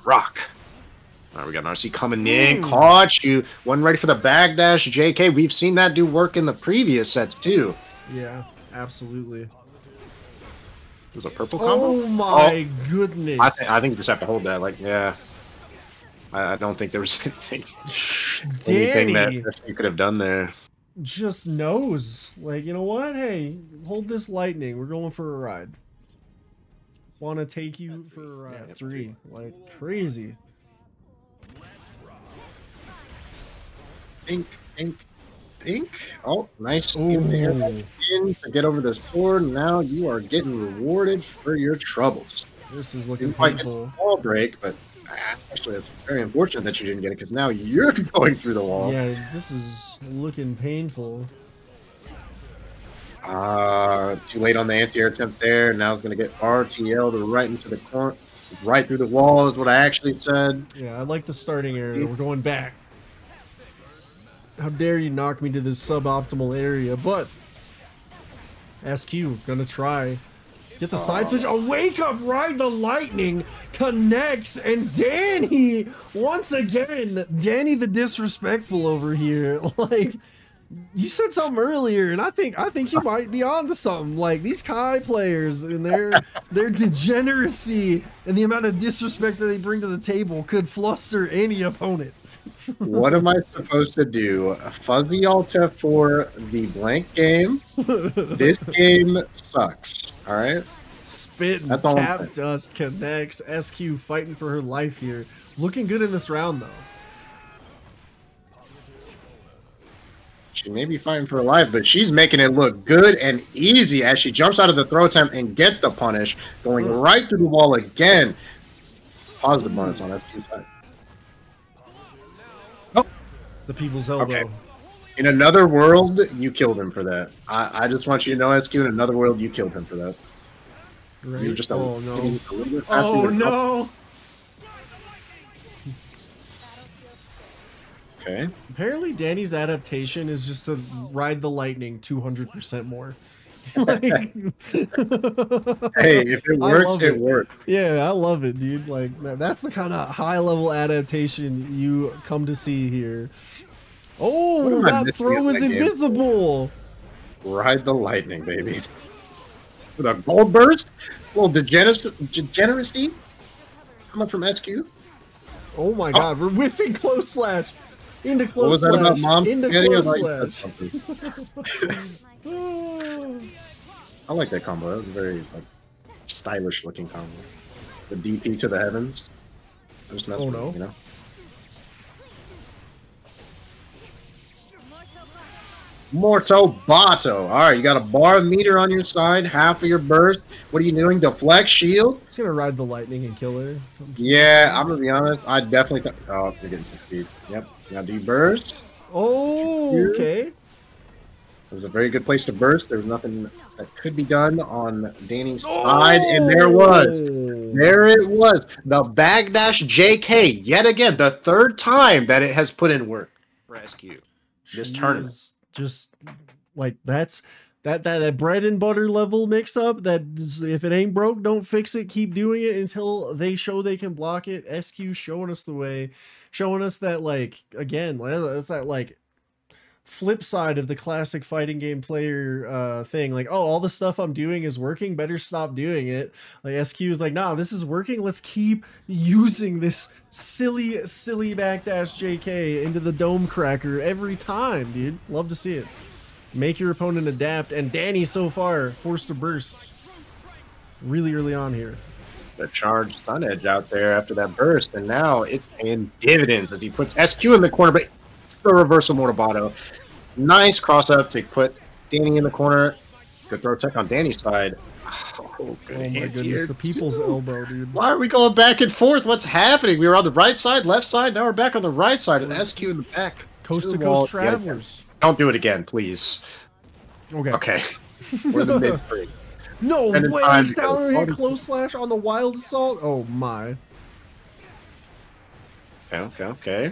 Rock. All right, we got an RC coming in. Caught you. Wasn't ready for the backdash. JK, we've seen that do work in the previous sets, too. Yeah, absolutely. It was a purple combo? Oh, my goodness. I think you just have to hold that. Like, yeah. I don't think there was anything that you could have done there. Just knows, like, you know what, hey, hold this lightning, we're going for a ride. Want to take you for a ride. Yeah, 3, like crazy. Pink. Oh, nice. In to get over the sword. Now you are getting rewarded for your troubles. This is looking painful. Wall break, but actually, it's very unfortunate that you didn't get it because now you're going through the wall. Yeah, this is looking painful. Too late on the anti-air attempt there. Now it's going to get RTL to right into the corner. Right through the wall is what I actually said. Yeah, I like the starting area. We're going back. How dare you knock me to this suboptimal area? But SQ gonna try. Get the side switch. A wake up, ride the lightning connects, and Danny once again. Danny the disrespectful over here. Like, you said something earlier, and I think you might be onto something. Like, these Kai players and their degeneracy and the amount of disrespect that they bring to the table could fluster any opponent. What am I supposed to do? Fuzzy Alta for the blank game. This game sucks. All right. Spit and That's all tap dust connects. SQ fighting for her life here. Looking good in this round though. She may be fighting for her life, but she's making it look good and easy as she jumps out of the throw attempt and gets the punish, going right through the wall again. Positive bonus on SQ's side. Oh, The people's elbow. okay. In another world, you killed him for that. I just want you to know, SQ, in another world, you killed him for that. Right? You were just Oh no. a little bit faster Oh than- no. Okay. Apparently Danny's adaptation is just to ride the lightning 200% more. Like, Hey, if it I works, love it works. yeah, I love it, dude. Like, that's the kind of high level adaptation you come to see here. What Oh, am I that missing throw in is that game? invisible. Ride the lightning, baby. With a gold burst, a little degeneracy coming from SQ. Oh my god, we're whiffing close slash. Into close What was that slash. about mom Into spaghetti? close I like slash. something. I like that combo. That was a very like stylish looking combo. The DP to the heavens. I just messed Oh, with no. it, you know. Morto Bato. All right, you got a bar meter on your side, half of your burst. What are you doing? Deflect, shield? He's gonna ride the lightning and kill her. Yeah, I'm gonna be honest. I definitely thought. Oh, you're getting some speed. Yep. Now do you burst? Oh, okay. It was a very good place to burst. There was nothing that could be done on Danny's side, and there was. There it was. The Bagdash JK yet again, the third time that it has put in work for SQ. This She tournament. is just like that bread and butter level mix up that if it ain't broke, don't fix it. Keep doing it until they show they can block it. SQ showing us the way, showing us that, like, again, it's that like flip side of the classic fighting game player thing. Like, oh, all the stuff I'm doing is working, better stop doing it. Like, SQ is like, nah, this is working, let's keep using this silly backdash JK into the dome cracker every time, dude. Love to see it. Make your opponent adapt. And Danny so far forced to burst really early on here. The charged stun edge out there after that burst, and now it's paying dividends as he puts SQ in the corner, but it's the reversal Mortabato. Nice cross up to put Danny in the corner. Good throw tech on Danny's side. Oh, good Oh my hits goodness, here, the people's too. elbow, dude. Why are we going back and forth? What's happening? We were on the right side, left side. Now we're back on the right side with SQ in the back. Coast to the wall. coast travelers. Don't do it again, please. Okay. Okay. We're in the mid screen. No And it's way! time to go. Counter hit close slash on the wild assault. Oh my. Okay.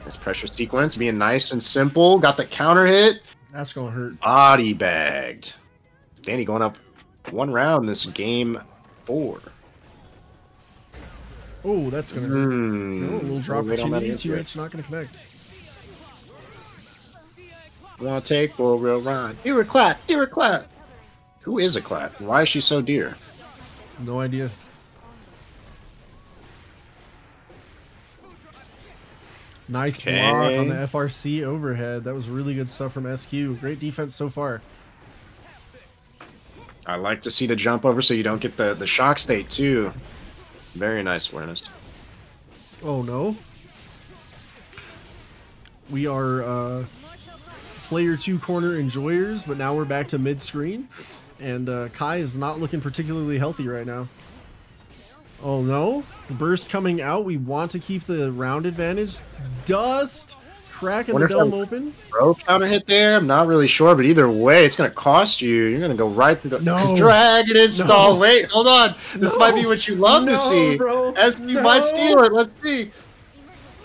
This pressure sequence being nice and simple. Got the counter hit. That's gonna hurt. Body bagged. Danny going up one round this game 4. Oh, that's gonna hurt. Hmm. Oh, a little drop Wait on that opportunity. answer. 2H not gonna connect. Wanna take or we'll run. Dear Clat. Who is a Clat? Why is she so dear? No idea. Nice block on the FRC overhead. That was really good stuff from SQ. Great defense so far. I like to see the jump over so you don't get the shock state too. Very nice awareness. Oh no. We are player 2 corner enjoyers, but now we're back to mid screen. And Kai is not looking particularly healthy right now. Oh no. Burst coming out. We want to keep the round advantage. Dust cracking the Wonder if dome I'm- open. Bro counter hit there. I'm not really sure, but either way, it's gonna cost you. You're gonna go right through the No. dragon install. No. Wait, hold on. This No. might be what you love No, to see. bro. SQ No. might steal it. Let's see.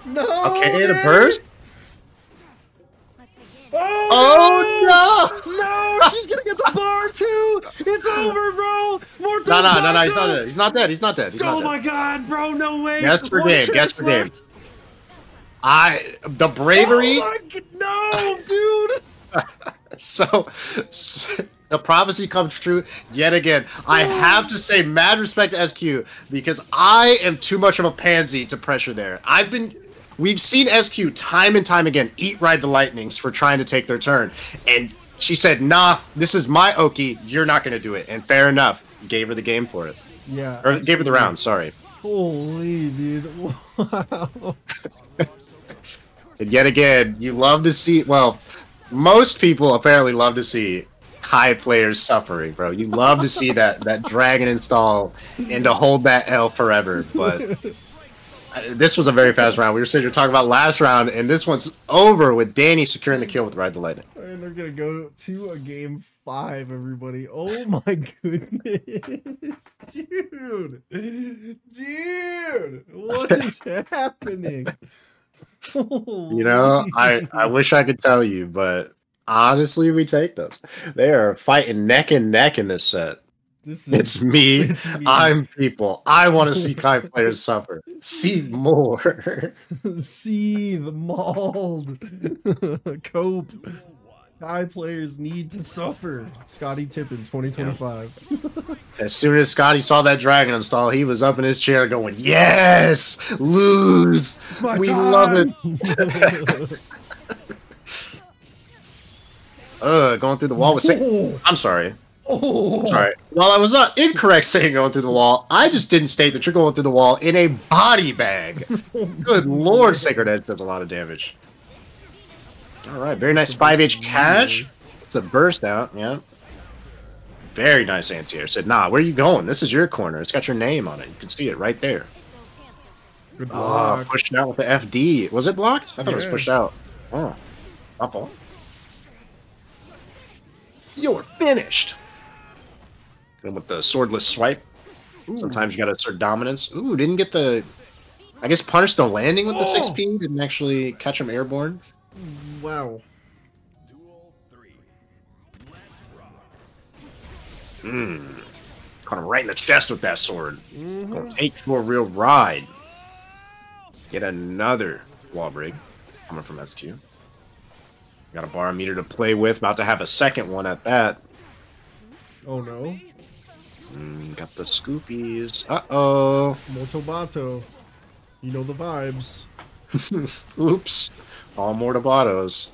No. Okay, the man. burst. Oh no! No, she's gonna get the bar too. It's over, bro. No, he's not dead. He's not dead. He's not dead. He's not Oh dead. my god, bro, no way. Guess for One game. chance Guess for game. left. The bravery. Oh my no, dude. So the prophecy comes true yet again. I have to say mad respect to SQ because I am too much of a pansy to pressure there. We've seen SQ time and time again ride the lightnings for trying to take their turn. And she said, nah, this is my Oki. You're not going to do it. And fair enough. Gave her the game for it. Yeah. Or gave her the round, sorry. Holy, dude. Wow. And yet again, you love to see, well, most people apparently love to see Kai players suffering, bro. You love to see that dragon install and to hold that L forever. But this was a very fast round. We were sitting here talking about last round, and this one's over with Danny securing the kill with Ride the Lightning. And they're gonna go to a game 5, everybody. Oh my goodness, dude, what is happening? You know, I wish I could tell you, but honestly, we take those. They are fighting neck and neck in this set. It's me. I'm people. I want to see Kai players suffer. See more. See the mauled. Cope. Kai players need to suffer. Scotty Tippin, 2025. As soon as Scotty saw that dragon install, he was up in his chair going, yes! Lose! We love it. Going through the wall with I'm sorry. Oh. Sorry. Well, I was not incorrect saying going through the wall. I just didn't state that you're going through the wall in a body bag. Good lord, Sacred Edge does a lot of damage. Alright, very nice 5H catch. It's a burst out, yeah. Very nice anti-air. Said, nah, where are you going? This is your corner. It's got your name on it. You can see it right there. Good block. Pushed out with the FD. Was it blocked? I thought it was pushed out. Oh. Awful. You're finished. And with the swordless swipe, sometimes you gotta assert dominance. Ooh, didn't get the... I guess punish the landing with the 6P. Didn't actually catch him airborne. Wow. Caught him right in the chest with that sword. Gonna take for a real ride. Get another wall break coming from SQ. Got a bar meter to play with. About to have a second one at that. Oh no. Got the scoopies. Uh-oh. Motobato. You know the vibes. Oops. All more Tabatos.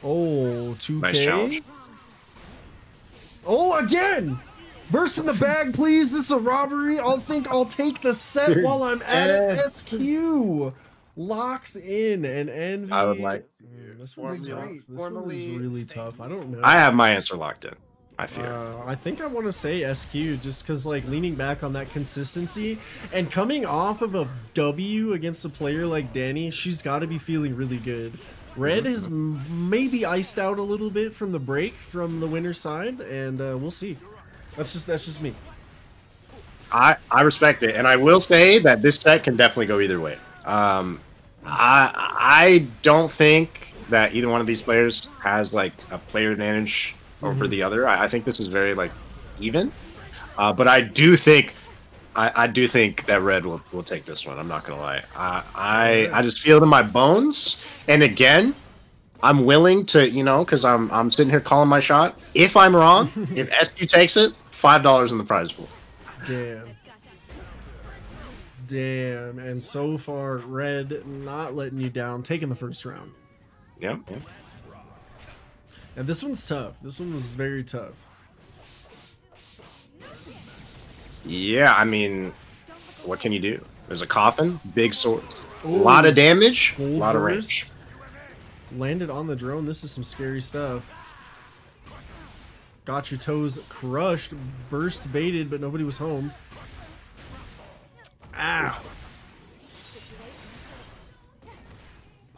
Oh, 2K. Nice challenge. Oh, again! Burst in the bag, please. This is a robbery. I'll take the set while I'm at it. SQ locks in and Envy. I would like this one's tough. This one is really tough. I don't know. I have my answer locked in. I fear. I think I want to say SQ just because, like, leaning back on that consistency and coming off of a W against a player like Danny, she's got to be feeling really good. Red is maybe iced out a little bit from the break from the winner's side, and we'll see. That's just me. I respect it, and I will say that this set can definitely go either way. I don't think that either one of these players has like a player advantage over the other. I think this is very like even, but I do think that Red will take this one. I'm not gonna lie. I just feel it in my bones. And again, I'm willing to, you know, because I'm sitting here calling my shot. If I'm wrong, if SQ takes it, $5 in the prize pool. Damn. And so far, Red not letting you down, taking the first round. Yep. And this one's tough. This one was very tough. Yeah, I mean, what can you do? There's a coffin, big swords, a lot of damage, a lot of range. Landed on the drone. This is some scary stuff. Got your toes crushed, burst baited, but nobody was home. Ow.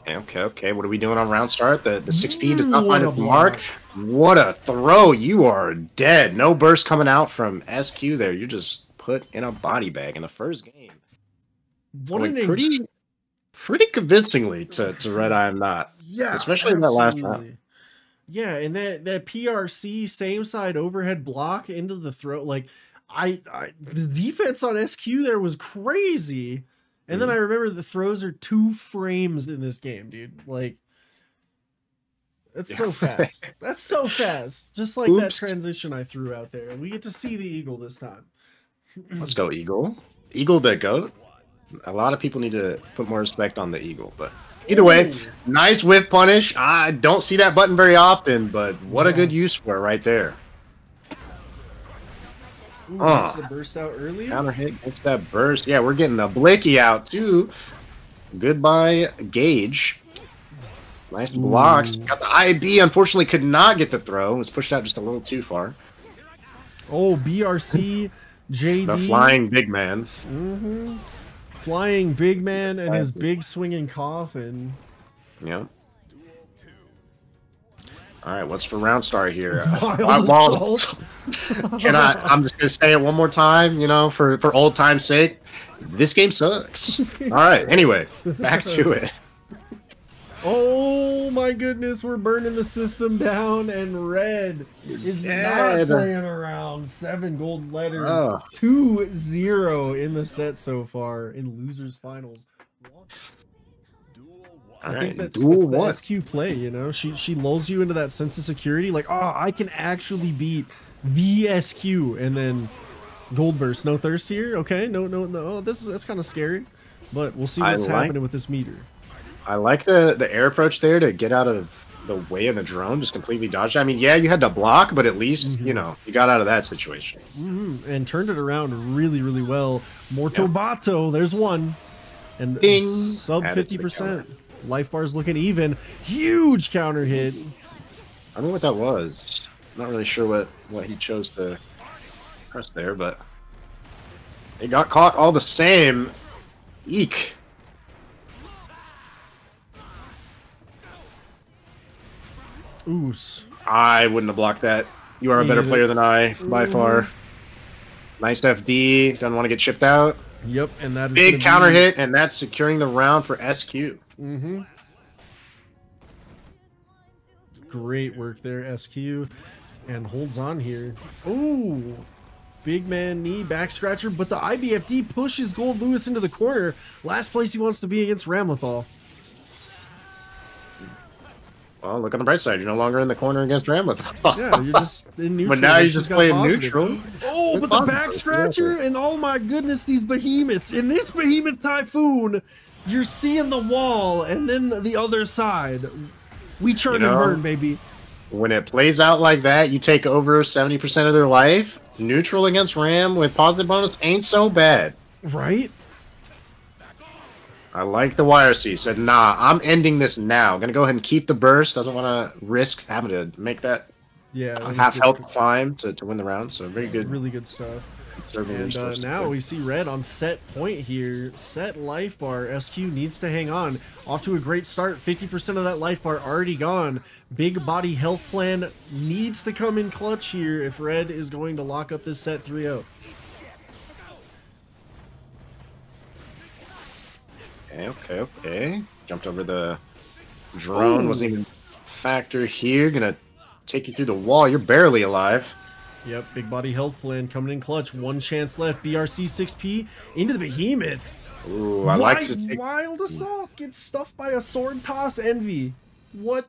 Okay. What are we doing on round start? The 6P does not find a mark. What a throw. You are dead. No burst coming out from SQ there. You're just put in a body bag in the first game. What an pretty convincingly to Red I am not. Yeah, Especially in that last round. Yeah, and that PRC same side overhead block into the throat, like the defense on SQ there was crazy. And then I remember the throws are 2 frames in this game, dude. Like that's so fast. That's so fast. Just like that transition I threw out there. We get to see the Eagle this time. Let's go, Eagle. Eagle the GOAT. A lot of people need to put more respect on the Eagle, but either way, nice whiff punish. I don't see that button very often, but what a good use for it right there. Ooh, gets the burst out early. Counter hit gets that burst. Yeah, we're getting the Blicky out too. Goodbye, Gage. Nice blocks. Got the IB. Unfortunately, could not get the throw. It was pushed out just a little too far. Oh, BRC, JD. The flying big man. Flying big man and his big swinging coffin. Yeah. All right, what's for round start here? Wild I'm just gonna say it one more time, you know, for old time's sake. This game sucks. All right. Anyway, back to it. Oh my goodness, we're burning the system down, and Red is not playing around. 7 gold letters, 2-0 in the set so far in losers finals. I think that's the SQ play, you know. She lulls you into that sense of security, like, oh, I can actually beat the SQ, and then gold burst, no thirst here. Okay, no. That's kind of scary, but we'll see what's happening with this meter. I like the air approach there to get out of the way of the drone, just completely dodged. I mean, yeah, you had to block, but at least, you know, you got out of that situation. And turned it around really, really well. Mortobato, there's one. And ding, sub 50%. Life bar's looking even. Huge counter hit. I don't know what that was. I'm not really sure what he chose to press there, but it got caught all the same. Eek. Oos. I wouldn't have blocked that. You are a better player than I, by far. Nice FD. Doesn't want to get chipped out. Yep, and that is big counter hit, and that's securing the round for SQ. Great work there, SQ. And holds on here. Ooh. Big man knee, back scratcher, but the IBFD pushes Gold Lewis into the corner. Last place he wants to be against Ramlethal. Well, look on the bright side. You're no longer in the corner against Ramlethal. Yeah, you're just in neutral. But now you're just playing neutral. Oh, but the back scratcher, and oh my goodness, these behemoths. In this behemoth typhoon, you're seeing the wall, and then the other side. We churn and burn, baby. When it plays out like that, you take over 70% of their life. Neutral against Ram with positive bonus ain't so bad. Right? I like the YRC. Said, nah, I'm ending this now. Gonna go ahead and keep the burst. Doesn't want to risk having to make that half health climb to win the round. So very good. Really good stuff. And now we see Red on set point here. Set life bar. SQ needs to hang on. Off to a great start. 50% of that life bar already gone. Big body health plan needs to come in clutch here if Red is going to lock up this set 3-0. Okay. Jumped over the drone. Wasn't even a factor here. Gonna take you through the wall. You're barely alive. Yep, big body health plan coming in clutch. 1 chance left. BRC 6P into the behemoth. Ooh, I like to take... Wild Assault gets stuffed by a sword toss Envy. What?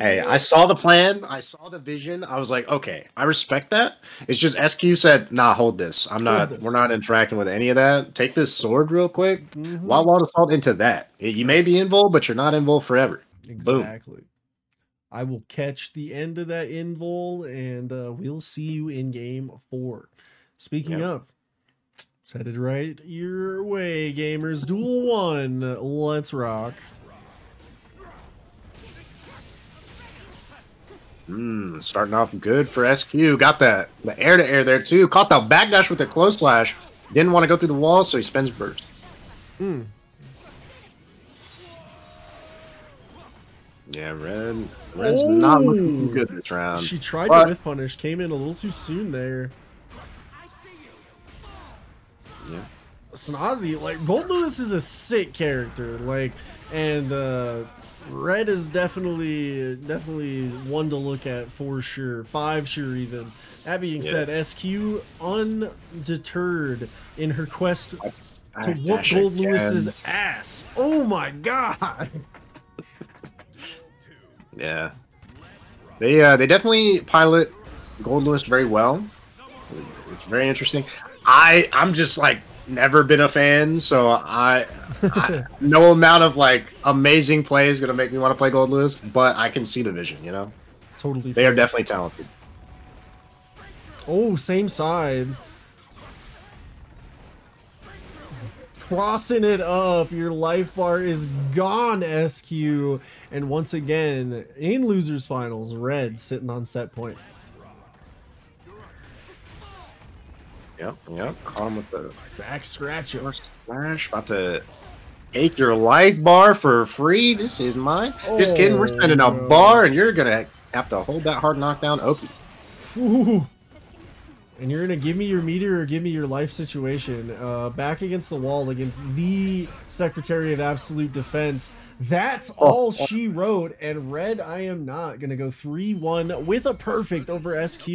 Hey, I saw the plan. I saw the vision. I was like, okay, I respect that. It's just SQ said, nah, hold this. We're not interacting with any of that. Take this sword real quick. Wild Assault into that. You may be invul, but you're not invul forever. Exactly. Boom. I will catch the end of that invul, and we'll see you in game 4. Speaking of, it's headed right your way, gamers. Duel 1. Let's rock. Starting off good for SQ. Got the air-to-air there, too. Caught the backdash with the close slash. Didn't want to go through the wall, so he spends burst. Yeah, Red's not looking good this round. She tried to whiff punish, came in a little too soon there. Yeah. Snazzy, like Gold Lewis is a sick character, like, and Red is definitely one to look at for sure. 5 sure even. That being said, SQ undeterred in her quest to whoop Gold Lewis's ass. Oh my god. Yeah. They definitely pilot Gold Lewis very well. It's very interesting. I'm just like never been a fan, so I no amount of like amazing play is gonna make me want to play Gold Lewis, but I can see the vision, you know? Totally. They are definitely talented. Oh, same side. Crossing it up. Your life bar is gone, SQ. And once again, in losers finals, Red sitting on set point. Yep. Caught him with the back scratch splash. About to take your life bar for free. This is mine. Just kidding. We're spending a bar, and you're gonna have to hold that hard knockdown, Oki. Ooh. And you're gonna give me your meter or give me your life situation. Back against the wall against the Secretary of Absolute Defense. That's all she wrote. And Red, I am not gonna go 3-1 with a perfect over SQ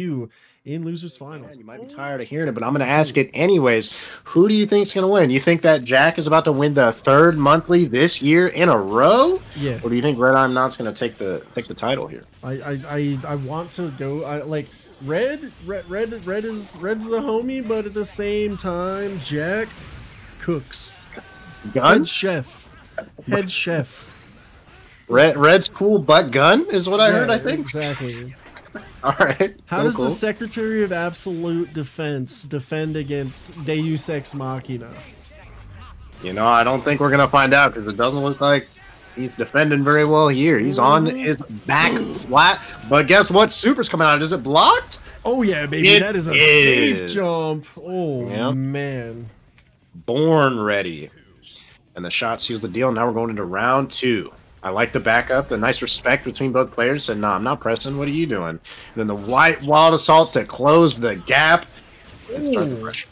in losers finals. Man, you might be tired of hearing it, but I'm gonna ask it anyways. Who do you think's gonna win? You think that Jack is about to win the 3rd monthly this year in a row? Yeah. Or do you think Red I'm Not's gonna take the title here? I want to go. Red's the homie, but at the same time, Jack cooks. Gun? Head chef. Red's cool, but gun is what I heard. I think exactly. All right. How does the Secretary of Absolute Defense defend against Deus Ex Machina? You know, I don't think we're gonna find out because it doesn't look like he's defending very well here. He's on his back flat, but guess what? Super's coming out. Is it blocked? Oh yeah, baby. That is a safe jump. Oh man. Born ready. And the shot seals the deal. Now we're going into round 2. I like the backup, the nice respect between both players. Said, "No, I'm not pressing. What are you doing?" And then the white wild assault to close the gap and start the pressure.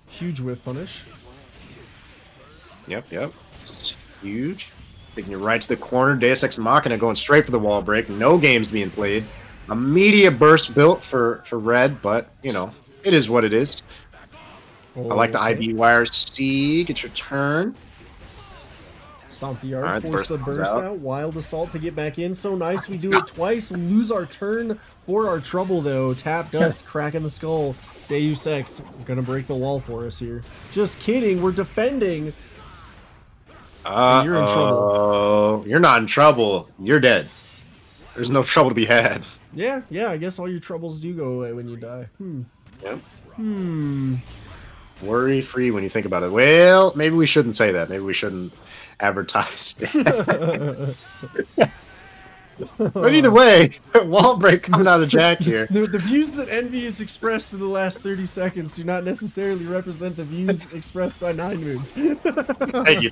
Huge whip punish. Yep. This is huge. Taking you right to the corner. Deus Ex Machina going straight for the wall break. No games being played. Immediate burst built for Red, but, you know, it is what it is. I like the IB wire. C. Get your turn. Stomp the yard, force the burst out. Wild assault to get back in. So nice. We do it twice. We lose our turn for our trouble, though. Tap dust, cracking the skull. Deus Ex gonna break the wall for us here. Just kidding. We're defending. You're in trouble. You're not in trouble. You're dead. There's no trouble to be had. Yeah. I guess all your troubles do go away when you die. Yep. Worry free when you think about it. Well, maybe we shouldn't say that. Maybe we shouldn't advertise. But either way, wall break coming out of Jack here. The views that Envy has expressed in the last 30 seconds do not necessarily represent the views expressed by 9 Moods. Thank you.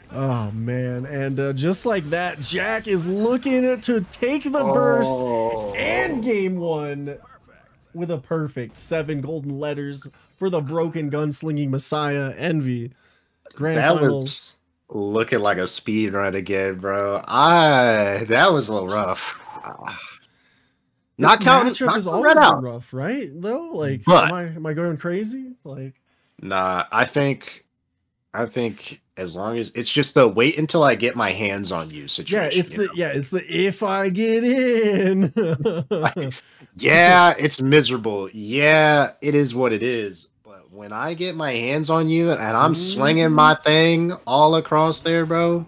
Oh man, and just like that, Jack is looking to take the burst and game 1 with a perfect 7 golden letters for the broken gunslinging messiah Envy. Grand finals. Was looking like a speed run again, bro. That was a little rough. Not counting. Matchup is always rough, right? Though, like, but, am I going crazy? Like, nah. I think as long as it's just the wait until I get my hands on you situation. It's the if I get in. Yeah, it's miserable. Yeah, it is what it is. But when I get my hands on you and I'm slinging my thing all across there, bro,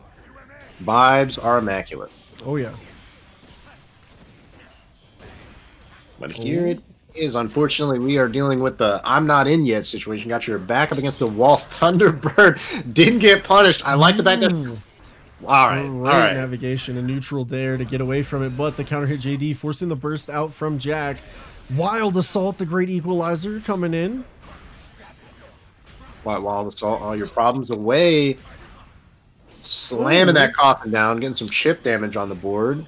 vibes are immaculate. Oh yeah. But here it is. Unfortunately, we are dealing with the I'm not in yet situation. Got your back up against the wall. Thunderbird didn't get punished. I like the back up. All right. Navigation and neutral there to get away from it, but the counter hit JD, forcing the burst out from Jack. Wild assault, the great equalizer coming in. Wild assault, all your problems away. Slamming that coffin down, getting some chip damage on the board.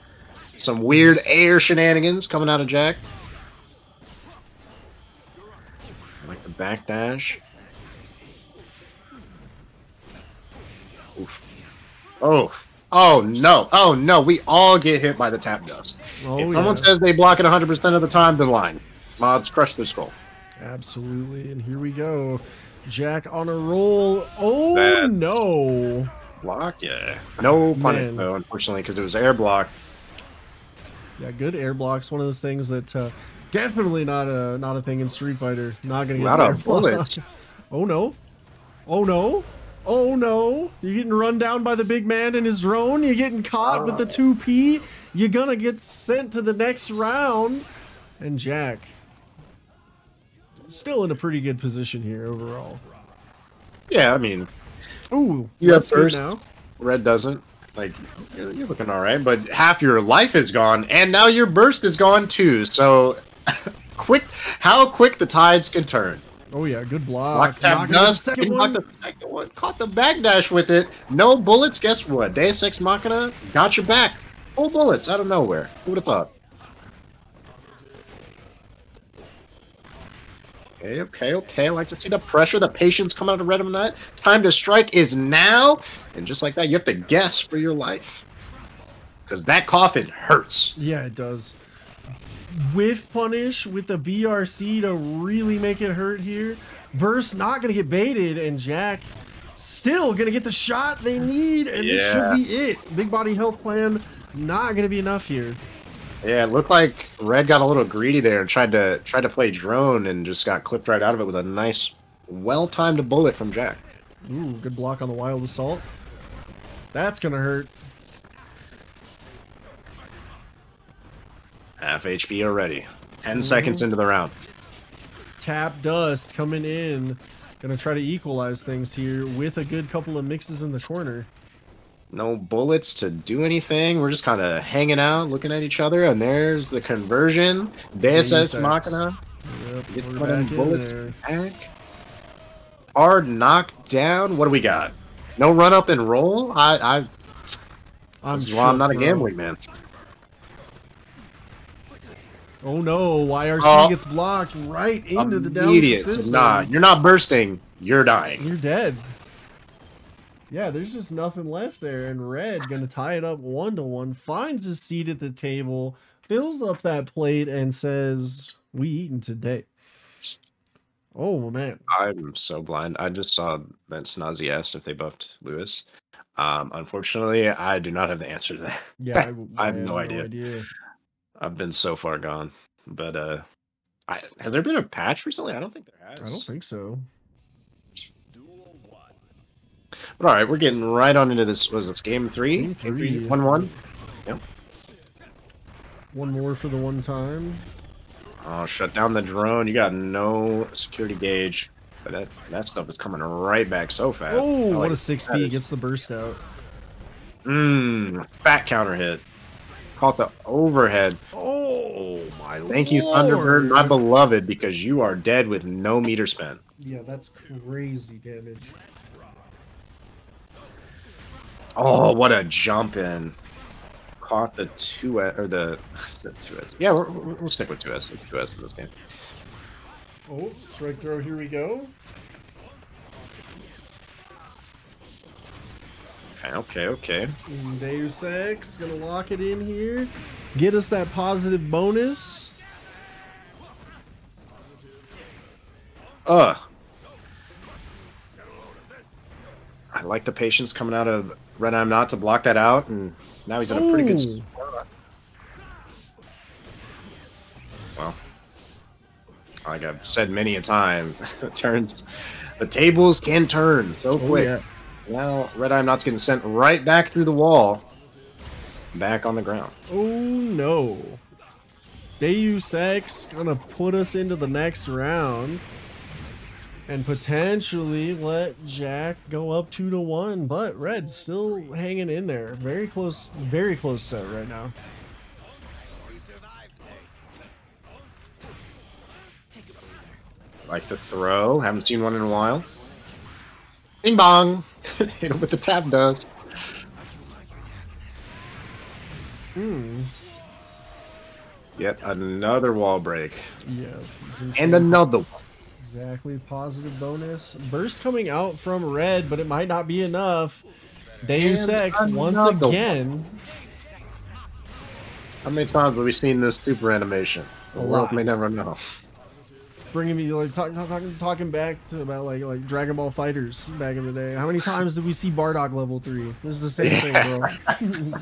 Some weird air shenanigans coming out of Jack. backdash. Oof. Oh. Oh no. Oh no. We all get hit by the tap dust. Oh, if yeah. someone says they block it 100% of the time, then lying. Mods crush their skull. Absolutely. And here we go. Jack on a roll. Oh, That- no. Block? Yeah. No punish, Man. though, unfortunately, because it was air block. Yeah, good air blocks. One of those things that definitely not a thing in Street Fighter. Not gonna get Lot air of bullets. block. Oh no! Oh no! Oh no! You're getting run down by the big man and his drone. You're getting caught with the 2P. You're gonna get sent to the next round. And Jack still in a pretty good position here overall. Yeah, I mean, Ooh, you have that's good first. now. Red doesn't. Like, you're looking all right, but half your life is gone, and now your burst is gone too. So, how quick the tides can turn. Oh yeah, good block. Block tap Knocking in the dust. second Block one. the second one. Caught the backdash with it. No bullets. Guess what? Deus Ex Machina got your back. Full bullets out of nowhere. Who would have thought? Okay. I like to see the pressure, the patience come out of Red Nut. Time to strike is now. And just like that, you have to guess for your life. Because that coffin hurts. Yeah, it does. Whiff punish with the BRC to really make it hurt here. Verse not going to get baited, and Jack still going to get the shot they need, and this should be it. Big body health plan not going to be enough here. Yeah, it looked like Red got a little greedy there and tried to play drone and just got clipped right out of it with a nice, well-timed bullet from Jack. Ooh, good block on the wild assault. That's going to hurt. Half HP already. 10 seconds into the round. Tap dust coming in. Gonna try to equalize things here with a good couple of mixes in the corner. No bullets to do anything. We're just kind of hanging out, looking at each other, and there's the conversion. Deus Ex Machina. Yep, Get we're some of them back in bullets there. back. Hard knockdown. What do we got? No run up and roll? I'm I'm not a shook, bro. gambling man. Oh no, YRC Oh. gets blocked right into the down Immediate. system. Nah, you're not bursting. You're dying. You're dead. Yeah, there's just nothing left there, and Red gonna tie it up 1-1, finds his seat at the table, fills up that plate, and says, "We eating today." Oh man. I'm so blind. I just saw that Snazzy asked if they buffed Lewis. Unfortunately, I do not have the answer to that. Yeah, I have no idea. I've been so far gone. But has there been a patch recently? I don't think there has. I don't think so. But all right, we're getting right on into this. Was this game 3? Game three. 1-1. Yep. One more for the one time. Oh, shut down the drone. You got no security gauge. But that stuff is coming right back so fast. Oh, I what like a 6B. Gets the burst out. Fat counter hit. Caught the overhead. Oh, my Thank you, Lord. Thunderbird, my beloved, because you are dead with no meter spent. Yeah, that's crazy damage. Oh, what a jump in. Caught the 2S, or the 2S. Yeah, we'll stick with 2S. It's 2S in this game. Oh, strike throw. Here we go. Okay. Deus Ex gonna lock it in here. Get us that positive bonus. Ugh. I like the patience coming out of Red I'm Not to block that out, and now he's in a pretty good Ooh. spot. Well, like I've said many a time, the tables can turn so quick. Yeah. Now Red I'm Not's getting sent right back through the wall, back on the ground. Oh no. Deus Ex gonna put us into the next round and potentially let Jack go up 2-1, but Red still hanging in there. Very close set right now. Like the throw, haven't seen one in a while. Bing bong, hit him with the tap dust. Yet another wall break. Yeah. And another one. Exactly. Positive bonus. Burst coming out from red, but it might not be enough. Deus And Ex once another one. again. How many times have we seen this super animation? The A world lot. may never know. Bringing me like talking back to about like Dragon Ball Fighters back in the day. How many times did we see Bardock level 3? This is the same thing, bro.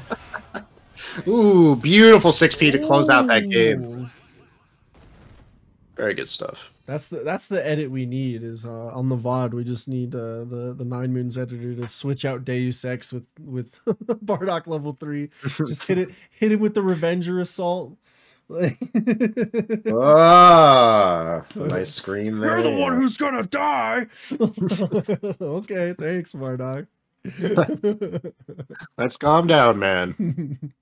Ooh, beautiful 6P to close out that game. Ooh. Very good stuff. That's the edit we need is on the VOD. We just need the 9 Moons editor to switch out Deus Ex with Bardock level 3. Just hit it with the Revenger Assault. Ah, nice scream there. You're the one who's gonna die. Okay, thanks, Bardock. Let's calm down, man.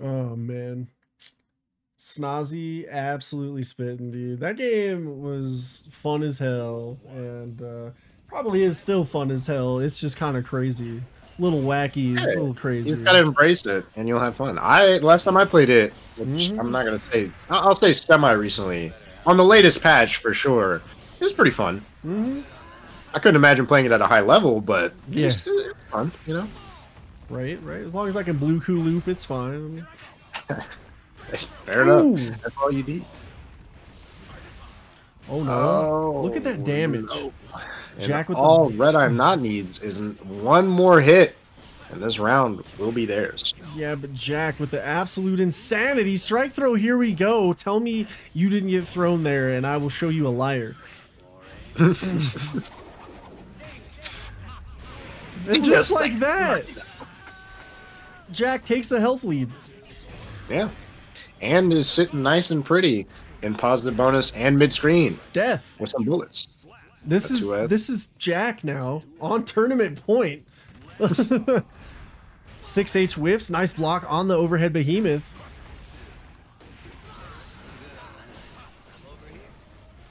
Oh man. Snozzy absolutely spitting, dude. That game was fun as hell, and probably is still fun as hell. It's just kind of crazy, little wacky, Hey, little crazy. You just gotta embrace it, and you'll have fun. Last time I played it, which I'm not gonna say, I'll say semi recently, on the latest patch for sure. It was pretty fun. I couldn't imagine playing it at a high level, but Yeah, it was fun, you know. right. As long as I can blue coup loop, it's fine. Fair enough. That's all you need. Oh no! Look at that damage. No. Jack with all Red Eye Knot needs is one more hit, and this round will be theirs. Yeah, but Jack with the absolute insanity strike throw. Here we go. Tell me you didn't get thrown there, and I will show you a liar. And just like that, Jack takes the health lead. Yeah, and is sitting nice and pretty in positive bonus and mid screen. Death with some bullets. This is Jack now on tournament point. 6H whiffs, nice block on the overhead behemoth.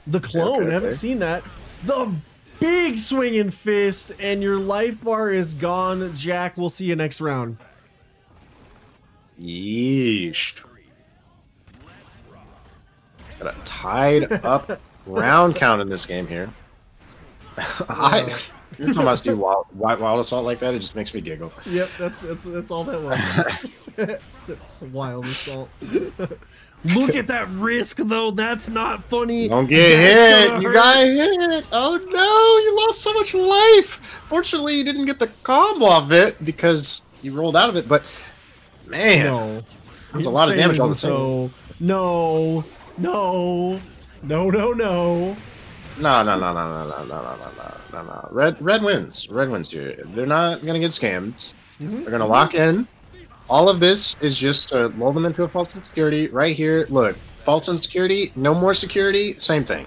The clone, haven't seen that. The big swinging fist, and your life bar is gone. Jack, we'll see you next round. Yeesh. Got a tied up round count in this game here. Every time I see wild assault like that, it just makes me giggle. Yep, that's all that was. Wild assault. Look at that risk, though. That's not funny. Don't get hit. You got hit. Oh no, you lost so much life. Fortunately, you didn't get the combo off it because you rolled out of it. But man, no, there's a lot of damage on the same. No. Red wins. Red wins here. They're not gonna get scammed. They're gonna lock in. All of this is just to lull them into a false insecurity. Right here, look, false insecurity, no more security, same thing.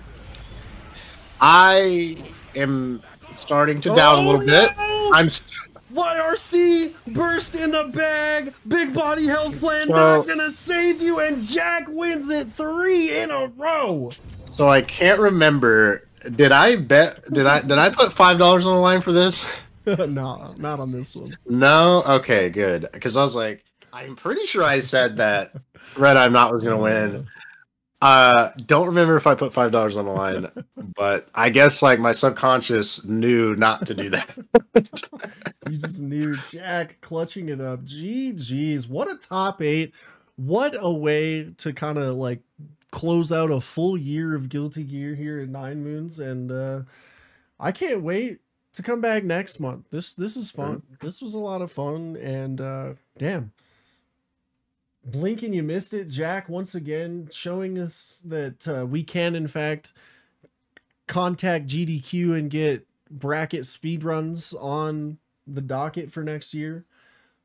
I am starting to doubt a little bit. YRC burst in the bag. Big body health plan not gonna save you, and Jack wins it 3 in a row. So I can't remember. Did I put $5 on the line for this? No, not on this one. No? Okay, good. Because I was like, I'm pretty sure I said that Red Eye Knot was gonna win. Don't remember if I put $5 on the line, but I guess like my subconscious knew not to do that. You just knew. Jack clutching it up. GG's. What a top 8. What a way to kind of like close out a full year of Guilty Gear here at 9 Moons, and I can't wait to come back next month. This is fun. This was a lot of fun, and damn. Blink and you missed it. Jack once again showing us that we can in fact contact GDQ and get bracket speedruns on the docket for next year.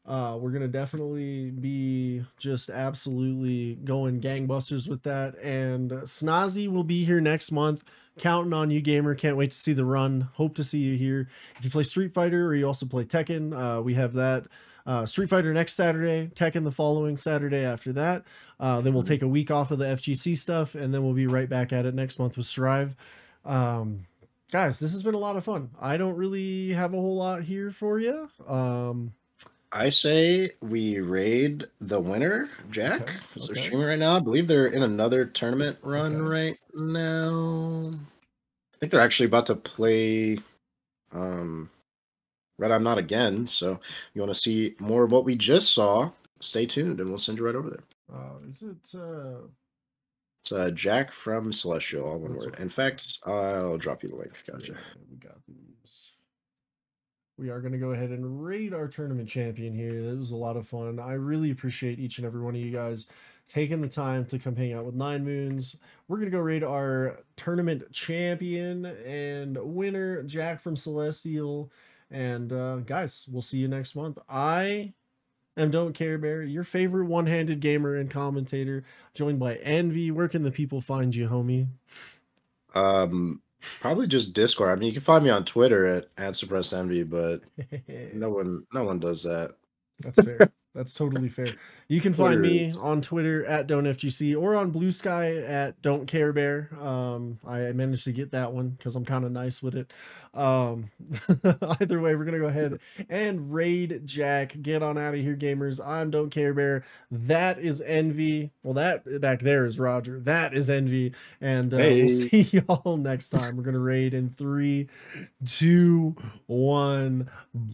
We're gonna definitely be just absolutely going gangbusters with that, and Snozzy will be here next month. Counting on you, gamer. Can't wait to see the run. Hope to see you here. If you play Street Fighter or you also play Tekken, we have that. Street Fighter next Saturday, Tekken the following Saturday after that. Then we'll take a week off of the FGC stuff, and then we'll be right back at it next month with Strive. Guys, this has been a lot of fun. I don't really have a whole lot here for you. I say we raid the winner, Jack. Okay. Because they're Okay. streaming right now. I believe they're in another tournament run Okay. right now. I think they're actually about to play Red I'm Not again. So if you want to see more of what we just saw, stay tuned and we'll send you right over there. Is it It's Jack from Celestial, all one that's word. what In I fact, I'll drop you the link. Gotcha. yeah, we got these. We are going to go ahead and raid our tournament champion here. That was a lot of fun. I really appreciate each and every one of you guys taking the time to come hang out with Nine Moons. We're going to go raid our tournament champion and winner, Jack from Celestial. And guys, we'll see you next month. I am Don't Care Bear, your favorite one-handed gamer and commentator, joined by Envy. Where can the people find you, homie? Probably just Discord. I mean, you can find me on Twitter at Suppressed Envy, but no one does that. That's fair. That's totally fair. You can find Twitter me is on Twitter at Don'tFGC or on Blue Sky at Don't Care Bear. I managed to get that one because I'm kind of nice with it. Either way, we're gonna go ahead and raid Jack. Get on out of here, gamers. I'm Don't Care Bear. That is Envy. Well, that back there is Roger. That is Envy, and we'll Hey. see y'all next time. We're gonna raid in 3, 2, 1. Bye.